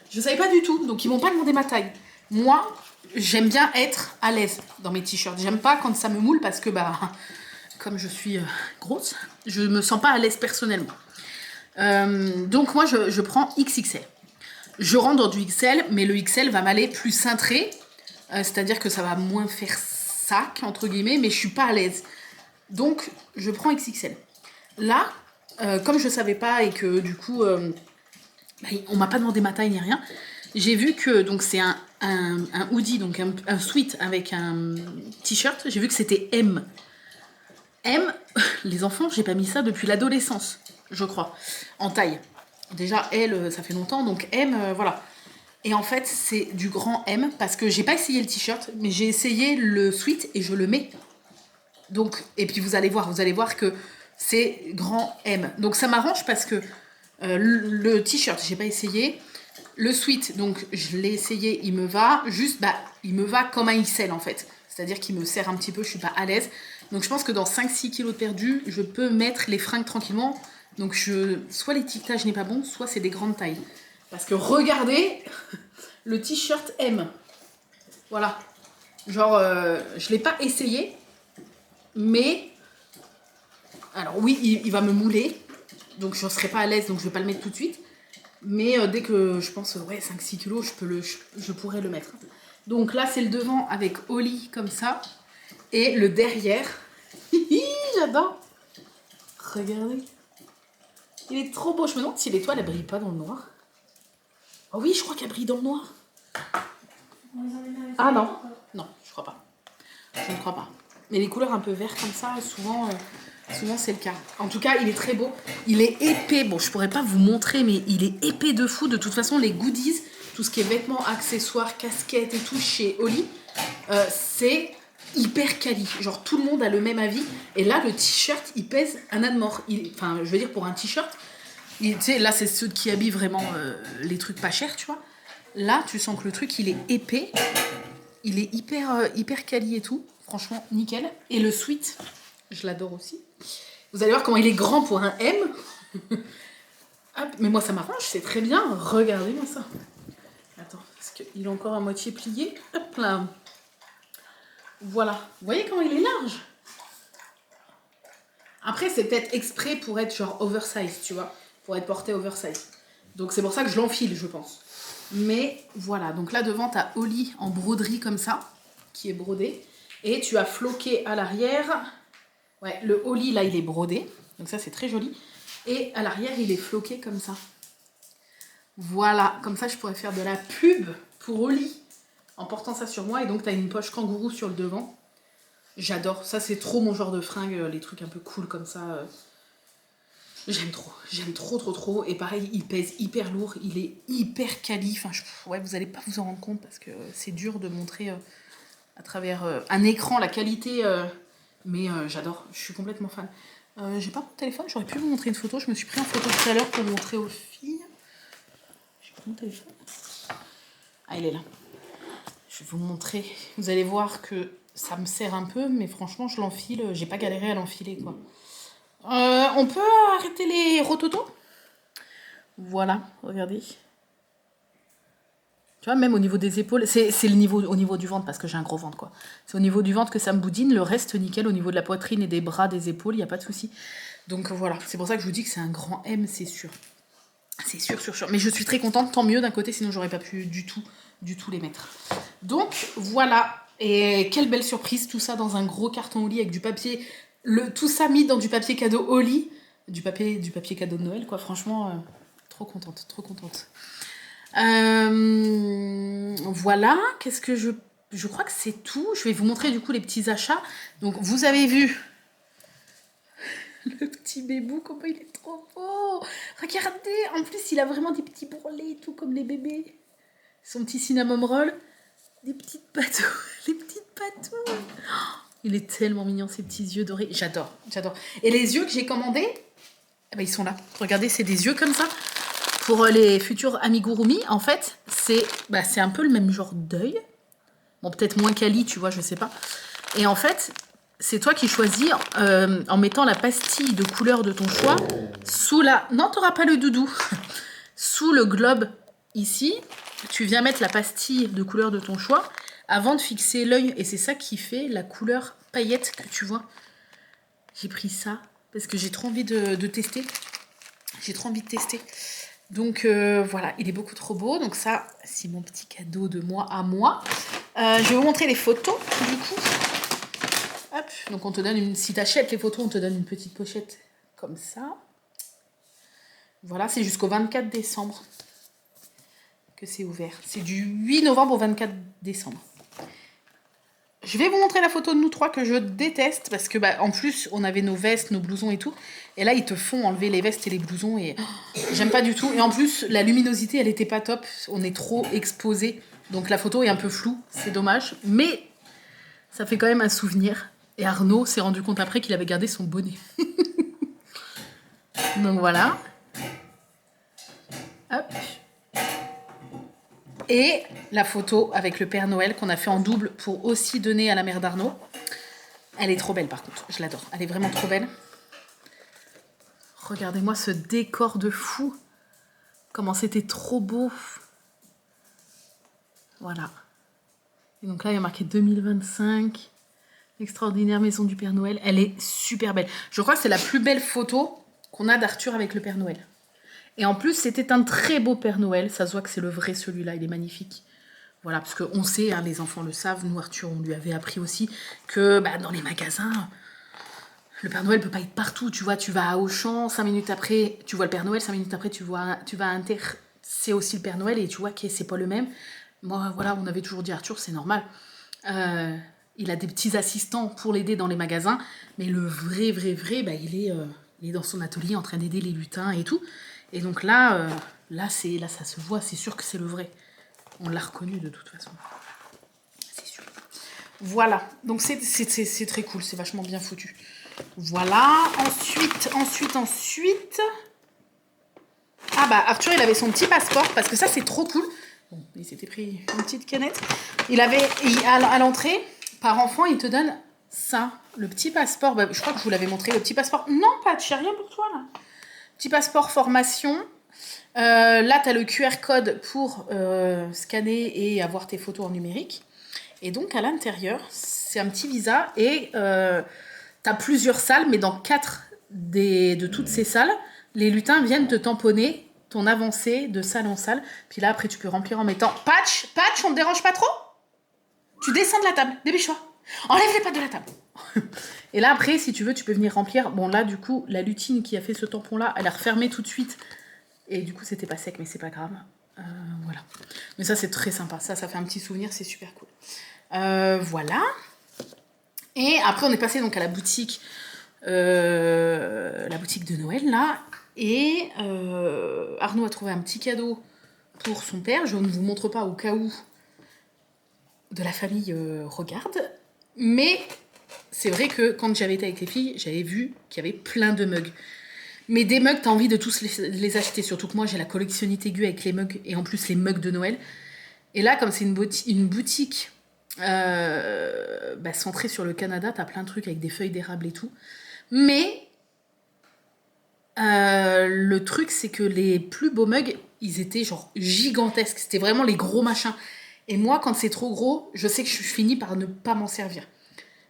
Je savais pas du tout, donc ils m'ont pas demandé ma taille. Moi, j'aime bien être à l'aise dans mes t-shirts. J'aime pas quand ça me moule parce que, comme je suis grosse, je me sens pas à l'aise personnellement. Donc moi, je prends XXL. Je rentre dans du XL, mais le XL va m'aller plus cintré. C'est-à-dire que ça va moins faire sac, entre guillemets, mais je suis pas à l'aise. Donc, je prends XXL. Là, comme je savais pas et que du coup, on m'a pas demandé ma taille ni rien, j'ai vu que donc c'est un hoodie, donc un sweat avec un t-shirt. J'ai vu que c'était M. M, les enfants, j'ai pas mis ça depuis l'adolescence, je crois, en taille. Déjà, L, ça fait longtemps, donc M, voilà. Et en fait, c'est du grand M, parce que j'ai pas essayé le t-shirt, mais j'ai essayé le sweat et je le mets. Donc, et puis vous allez voir que c'est grand M. Donc ça m'arrange parce que le t-shirt, j'ai pas essayé. Le sweat, donc je l'ai essayé, il me va. Juste, il me va comme un XL en fait. C'est-à-dire qu'il me serre un petit peu, je suis pas à l'aise. Donc je pense que dans 5-6 kilos de perdu, je peux mettre les fringues tranquillement. Donc soit l'étiquetage n'est pas bon, soit c'est des grandes tailles. Parce que regardez le t-shirt M. Voilà. Genre, je l'ai pas essayé. Mais, alors oui, il va me mouler. Donc je ne serai pas à l'aise, donc je vais pas le mettre tout de suite. Mais dès que je pense, 5-6 kilos, je pourrais le mettre. Donc là, c'est le devant avec Oli comme ça. Et le derrière. J'adore. Regardez. Il est trop beau. Je me demande si l'étoile, elle brille pas dans le noir. Oh oui, je crois qu'elle brille dans le noir. Ah non. Non, je crois pas. Je ne crois pas. Mais les couleurs un peu vert comme ça, souvent c'est le cas. En tout cas, il est très beau. Il est épais. Bon, je pourrais pas vous montrer, mais il est épais de fou. De toute façon, les goodies, tout ce qui est vêtements, accessoires, casquettes et tout chez Oli, c'est hyper quali. Genre, tout le monde a le même avis. Et là, le t-shirt, il pèse un âne mort. Enfin, je veux dire, pour un t-shirt, tu sais, là, c'est ceux qui habillent vraiment les trucs pas chers, tu vois. Là, tu sens que le truc, il est épais. Il est hyper quali et tout. Franchement, nickel. Et le sweat, je l'adore aussi. Vous allez voir comment il est grand pour un M. Hop, mais moi, ça m'arrange, c'est très bien. Regardez-moi ça. Attends, parce qu'il est encore à moitié plié. Hop là. Voilà. Vous voyez comment il est large? Après, c'est peut-être exprès pour être genre oversize, tu vois. Pour être porté oversize. Donc, c'est pour ça que je l'enfile, je pense. Mais voilà. Donc là, devant, tu as Oli en broderie comme ça, qui est brodé. Et tu as floqué à l'arrière. Ouais, le Oli, là, il est brodé. Donc ça, c'est très joli. Et à l'arrière, il est floqué comme ça. Voilà. Comme ça, je pourrais faire de la pub pour Oli en portant ça sur moi. Et donc, tu as une poche kangourou sur le devant. J'adore. Ça, c'est trop mon genre de fringue. Les trucs un peu cool comme ça. J'aime trop. J'aime trop. Et pareil, il pèse hyper lourd. Il est hyper quali. Enfin, ouais, vous n'allez pas vous en rendre compte parce que c'est dur de montrer... à travers un écran, la qualité, mais j'adore, je suis complètement fan. J'ai pas mon téléphone, j'aurais pu vous montrer une photo, je me suis pris en photo tout à l'heure pour montrer aux filles. J'ai pas mon téléphone. Ah, il est là. Je vais vous montrer, vous allez voir que ça me sert un peu, mais franchement, je l'enfile, j'ai pas galéré à l'enfiler, quoi. On peut arrêter les rototos? Voilà, regardez. Tu vois, même au niveau des épaules, c'est le niveau, au niveau du ventre, parce que j'ai un gros ventre, quoi. C'est au niveau du ventre que ça me boudine, le reste nickel, au niveau de la poitrine et des bras, des épaules, il n'y a pas de souci. Donc voilà, c'est pour ça que je vous dis que c'est un grand M, c'est sûr. C'est sûr. Mais je suis très contente, tant mieux d'un côté, sinon j'aurais pas pu du tout les mettre. Donc voilà, et quelle belle surprise, tout ça dans un gros carton Oli avec du papier, tout ça mis dans du papier cadeau Oli, du papier cadeau de Noël, quoi. Franchement, trop contente. Voilà, qu'est-ce que je crois que c'est tout. Je vais vous montrer du coup les petits achats. Donc vous avez vu le petit bébou, comment il est trop beau. Regardez, en plus il a vraiment des petits bourrelets et tout comme les bébés. Son petit cinnamon roll, des petites patous, les petites patous. Oh, il est tellement mignon, ces petits yeux dorés. J'adore. Et les yeux que j'ai commandés, eh ben, ils sont là. Regardez, c'est des yeux comme ça. Pour les futurs amigurumi, en fait, c'est un peu le même genre d'œil. Bon, peut-être moins quali, tu vois, je sais pas. Et en fait, c'est toi qui choisis en mettant la pastille de couleur de ton choix sous la... Non, t'auras pas le doudou. Sous le globe, ici, tu viens mettre la pastille de couleur de ton choix avant de fixer l'œil. Et c'est ça qui fait la couleur paillette que tu vois. J'ai pris ça parce que j'ai trop envie de tester. Donc voilà, il est beaucoup trop beau. Donc ça, c'est mon petit cadeau de moi à moi. Je vais vous montrer les photos, du coup. Hop, donc on te donne si t'achètes les photos, on te donne une petite pochette comme ça. Voilà, c'est jusqu'au 24 décembre que c'est ouvert. C'est du 8 novembre au 24 décembre. Je vais vous montrer la photo de nous trois que je déteste parce que en plus on avait nos vestes, nos blousons et tout. Et là ils te font enlever les vestes et les blousons et j'aime pas du tout. Et en plus la luminosité elle était pas top, on est trop exposé. Donc la photo est un peu floue, c'est dommage. Mais ça fait quand même un souvenir. Et Arnaud s'est rendu compte après qu'il avait gardé son bonnet. Donc voilà. Hop. Et la photo avec le Père Noël qu'on a fait en double pour aussi donner à la mère d'Arnaud. Elle est trop belle par contre, je l'adore. Elle est vraiment trop belle. Regardez-moi ce décor de fou. Comment c'était trop beau. Voilà. Et donc là, il y a marqué 2025. L'extraordinaire maison du Père Noël. Elle est super belle. Je crois que c'est la plus belle photo qu'on a d'Arthur avec le Père Noël. Et en plus, c'était un très beau Père Noël. Ça se voit que c'est le vrai celui-là, il est magnifique. Voilà, parce qu'on sait, hein, les enfants le savent, nous Arthur, on lui avait appris aussi que dans les magasins, Le Père Noël peut pas être partout, tu vois, tu vas à Auchan, 5 minutes après, tu vois le Père Noël, 5 minutes après, tu vas à Inter, c'est aussi le Père Noël, et tu vois que c'est pas le même. Moi, voilà, on avait toujours dit Arthur, c'est normal. Il a des petits assistants pour l'aider dans les magasins, mais le vrai, bah, il est dans son atelier en train d'aider les lutins et tout. Et donc là, là, ça se voit, c'est sûr que c'est le vrai. On l'a reconnu de toute façon. C'est sûr. Voilà, donc c'est très cool, c'est vachement bien foutu. Voilà, ensuite. Ah bah Arthur, il avait son petit passeport, parce que ça c'est trop cool. Bon, il s'était pris une petite canette. À l'entrée, par enfant, il te donne ça, le petit passeport. Bah, je crois que je vous l'avais montré, le petit passeport. Non, pas, j'ai rien pour toi là. Petit passeport formation. Là, tu as le QR code pour scanner et avoir tes photos en numérique. Et donc, à l'intérieur, c'est un petit visa et tu as plusieurs salles, mais dans 4 de toutes ces salles, les lutins viennent te tamponner ton avancée de salle en salle. Puis là, après, tu peux remplir en mettant « Patch, on te dérange pas trop ?» Tu descends de la table, dépêche-toi. Enlève les pattes de la table. Et là, après, si tu veux, tu peux venir remplir. Bon, là, du coup, la lutine qui a fait ce tampon-là, elle a refermé tout de suite. Et du coup, c'était pas sec, mais c'est pas grave. Voilà. Mais ça, c'est très sympa. Ça fait un petit souvenir, c'est super cool. Voilà. Et après, on est passé donc à la boutique de Noël, là. Et Arnaud a trouvé un petit cadeau pour son père. Je ne vous montre pas au cas où de la famille regarde. Mais c'est vrai que quand j'avais été avec les filles, j'avais vu qu'il y avait plein de mugs. Mais des mugs, t'as envie de tous les acheter. Surtout que moi, j'ai la collectionnite aiguë avec les mugs. Et en plus, les mugs de Noël. Et là, comme c'est une boutique centrée sur le Canada, t'as plein de trucs avec des feuilles d'érable et tout. Mais le truc, c'est que les plus beaux mugs, ils étaient genre gigantesques. C'était vraiment les gros machins. Et moi, quand c'est trop gros, je sais que je finis par ne pas m'en servir.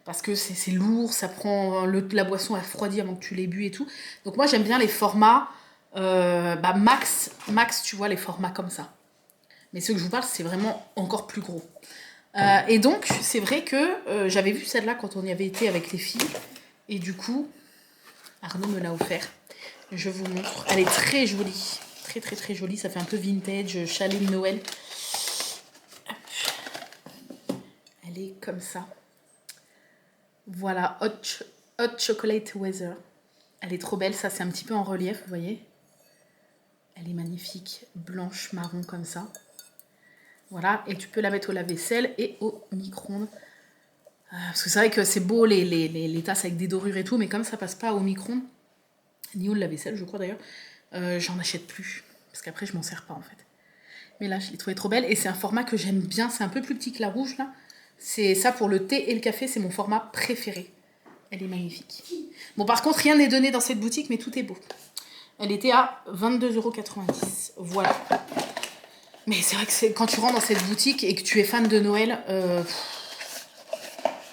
Parce que c'est lourd, ça prend la boisson à refroidir avant que tu l'aies bu et tout. Donc moi, j'aime bien les formats max, tu vois, les formats comme ça. Mais ceux que je vous parle, c'est vraiment encore plus gros. Et donc, c'est vrai que j'avais vu celle-là quand on y avait été avec les filles. Et du coup, Arnaud me l'a offert. Je vous montre. Elle est très jolie. Très, très, très jolie. Ça fait un peu vintage, chalet de Noël. Elle est comme ça. Voilà, hot chocolate weather. Elle est trop belle, ça c'est un petit peu en relief, vous voyez. Elle est magnifique, blanche, marron comme ça. Voilà, et tu peux la mettre au lave-vaisselle et au micro-ondes. Parce que c'est vrai que c'est beau les tasses avec des dorures et tout, mais comme ça passe pas au micro-ondes, ni au lave-vaisselle je crois d'ailleurs, j'en achète plus. Parce qu'après je m'en sers pas en fait. Mais là je l'ai trouvée trop belle et c'est un format que j'aime bien, c'est un peu plus petit que la rouge là. C'est ça pour le thé et le café, c'est mon format préféré. Elle est magnifique. Bon, par contre, rien n'est donné dans cette boutique, mais tout est beau. Elle était à 22,90 €. Voilà. Mais c'est vrai que quand tu rentres dans cette boutique et que tu es fan de Noël,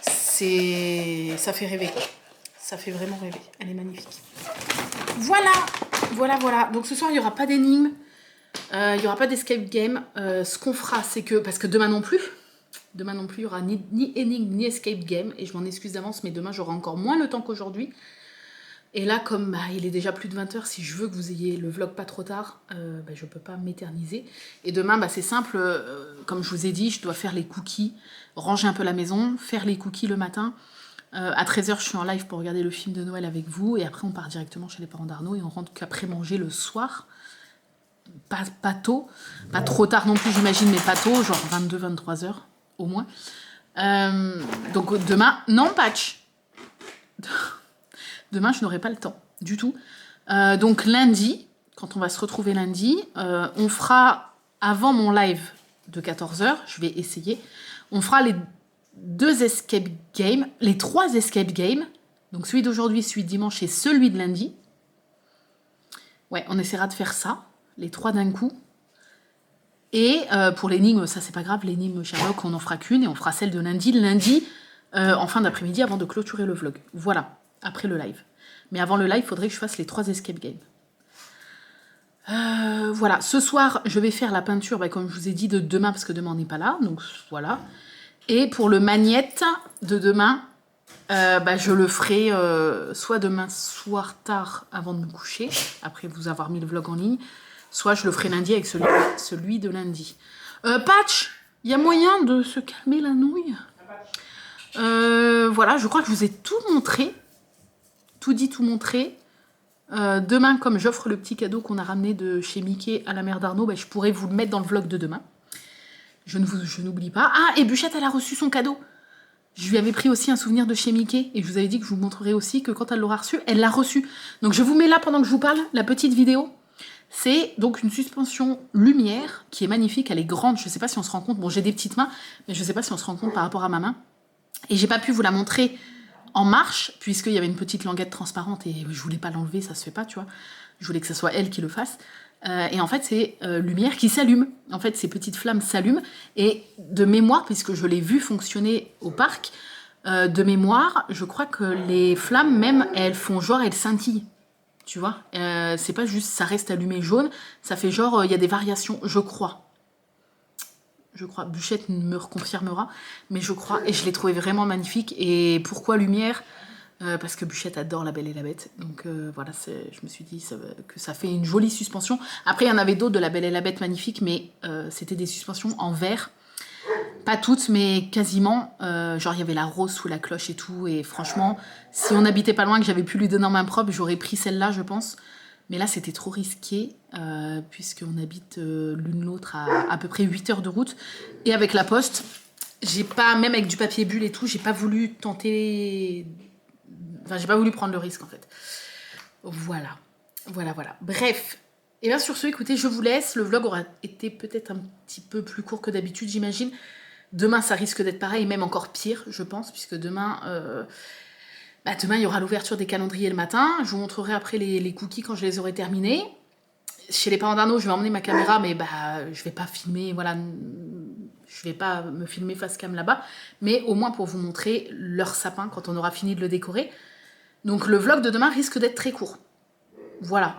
ça fait rêver. Ça fait vraiment rêver. Elle est magnifique. Voilà. Donc ce soir, il n'y aura pas d'énigmes. Il n'y aura pas d'escape game. Ce qu'on fera, c'est que... Parce que demain non plus, il n'y aura ni énigme ni escape game. Et je m'en excuse d'avance, mais demain, j'aurai encore moins le temps qu'aujourd'hui. Et là, comme il est déjà plus de 20 h, si je veux que vous ayez le vlog pas trop tard, je ne peux pas m'éterniser. Et demain, c'est simple. Comme je vous ai dit, je dois faire les cookies, ranger un peu la maison, faire les cookies le matin. À 13 h, je suis en live pour regarder le film de Noël avec vous. Et après, on part directement chez les parents d'Arnaud et on rentre qu'après manger le soir. Pas tôt. Pas trop tard non plus, j'imagine, mais pas tôt. Genre 22-23 h au moins. Donc demain, non patch. Demain, je n'aurai pas le temps du tout. Donc lundi, quand on va se retrouver lundi, on fera, avant mon live de 14 h, je vais essayer, on fera les 2 escape games, les 3 escape games, donc celui d'aujourd'hui, celui de dimanche et celui de lundi. Ouais, on essaiera de faire ça, les 3 d'un coup. Et pour l'énigme, ça c'est pas grave, l'énigme Sherlock, on n'en fera qu'une et on fera celle de lundi, en fin d'après-midi avant de clôturer le vlog. Voilà, après le live. Mais avant le live, il faudrait que je fasse les 3 escape games. Voilà, ce soir, je vais faire la peinture, comme je vous ai dit, de demain, parce que demain on n'est pas là, donc voilà. Et pour le magnète de demain, Je le ferai soit demain soir tard avant de me coucher, après vous avoir mis le vlog en ligne, soit je le ferai lundi avec celui de lundi. Patch, il y a moyen de se calmer la nouille? Voilà, je crois que je vous ai tout montré. Tout dit, tout montré. Demain, comme j'offre le petit cadeau qu'on a ramené de chez Mickey à la mère d'Arnaud, je pourrais vous le mettre dans le vlog de demain. Je n'oublie pas. Ah, et Bûchette, elle a reçu son cadeau. Je lui avais pris aussi un souvenir de chez Mickey et je vous avais dit que je vous montrerai aussi que quand elle l'aura reçu, elle l'a reçu. Donc je vous mets là pendant que je vous parle la petite vidéo. C'est donc une suspension lumière qui est magnifique, elle est grande, je ne sais pas si on se rend compte. Bon, j'ai des petites mains, mais je ne sais pas si on se rend compte par rapport à ma main. Et j'ai pas pu vous la montrer en marche, puisqu'il y avait une petite languette transparente et je voulais pas l'enlever, ça se fait pas, tu vois. Je voulais que ce soit elle qui le fasse. Et en fait, c'est lumière qui s'allume. En fait, ces petites flammes s'allument. Et de mémoire, puisque je l'ai vu fonctionner au parc, de mémoire, je crois que les flammes, même, elles font genre, elles scintillent. Tu vois, c'est pas juste ça reste allumé jaune, ça fait genre, il y a des variations, je crois. Bûchette me reconfirmera, mais je crois, et je l'ai trouvé vraiment magnifique. Et pourquoi lumière? Parce que Bûchette adore La Belle et la Bête, donc voilà, je me suis dit que ça fait une jolie suspension. Après, il y en avait d'autres de La Belle et la Bête magnifiques, mais c'était des suspensions en verre. Pas toutes, mais quasiment. Genre, il y avait la rose sous la cloche et tout. Et franchement, si on n'habitait pas loin, que j'avais pu lui donner en main propre, j'aurais pris celle-là, je pense. Mais là, c'était trop risqué, puisqu'on habite l'une l'autre à peu près 8 heures de route. Et avec la poste, j'ai pas, même avec du papier bulle et tout, j'ai pas voulu tenter... Enfin, j'ai pas voulu prendre le risque, en fait. Voilà. Bref. Et bien sur ce, écoutez, je vous laisse. Le vlog aura été peut-être un petit peu plus court que d'habitude, j'imagine. Demain, ça risque d'être pareil, même encore pire, je pense, puisque demain, il y aura l'ouverture des calendriers le matin. Je vous montrerai après les cookies quand je les aurai terminés. Chez les parents d'Arnaud, je vais emmener ma caméra, mais je vais pas filmer, voilà, je vais pas me filmer face cam là-bas, mais au moins pour vous montrer leur sapin quand on aura fini de le décorer. Donc le vlog de demain risque d'être très court. Voilà.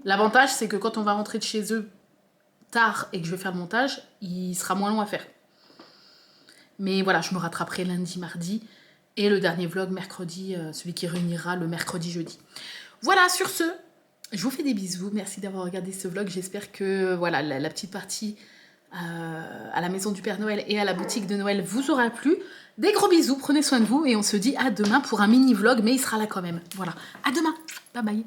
L'avantage, c'est que quand on va rentrer de chez eux tard et que je vais faire le montage, il sera moins long à faire. Mais voilà, je me rattraperai lundi, mardi, et le dernier vlog mercredi, celui qui réunira le mercredi, jeudi. Voilà, sur ce, je vous fais des bisous. Merci d'avoir regardé ce vlog. J'espère que voilà, la petite partie à la maison du Père Noël et à la boutique de Noël vous aura plu. Des gros bisous, prenez soin de vous et on se dit à demain pour un mini vlog, mais il sera là quand même. Voilà, à demain, bye bye.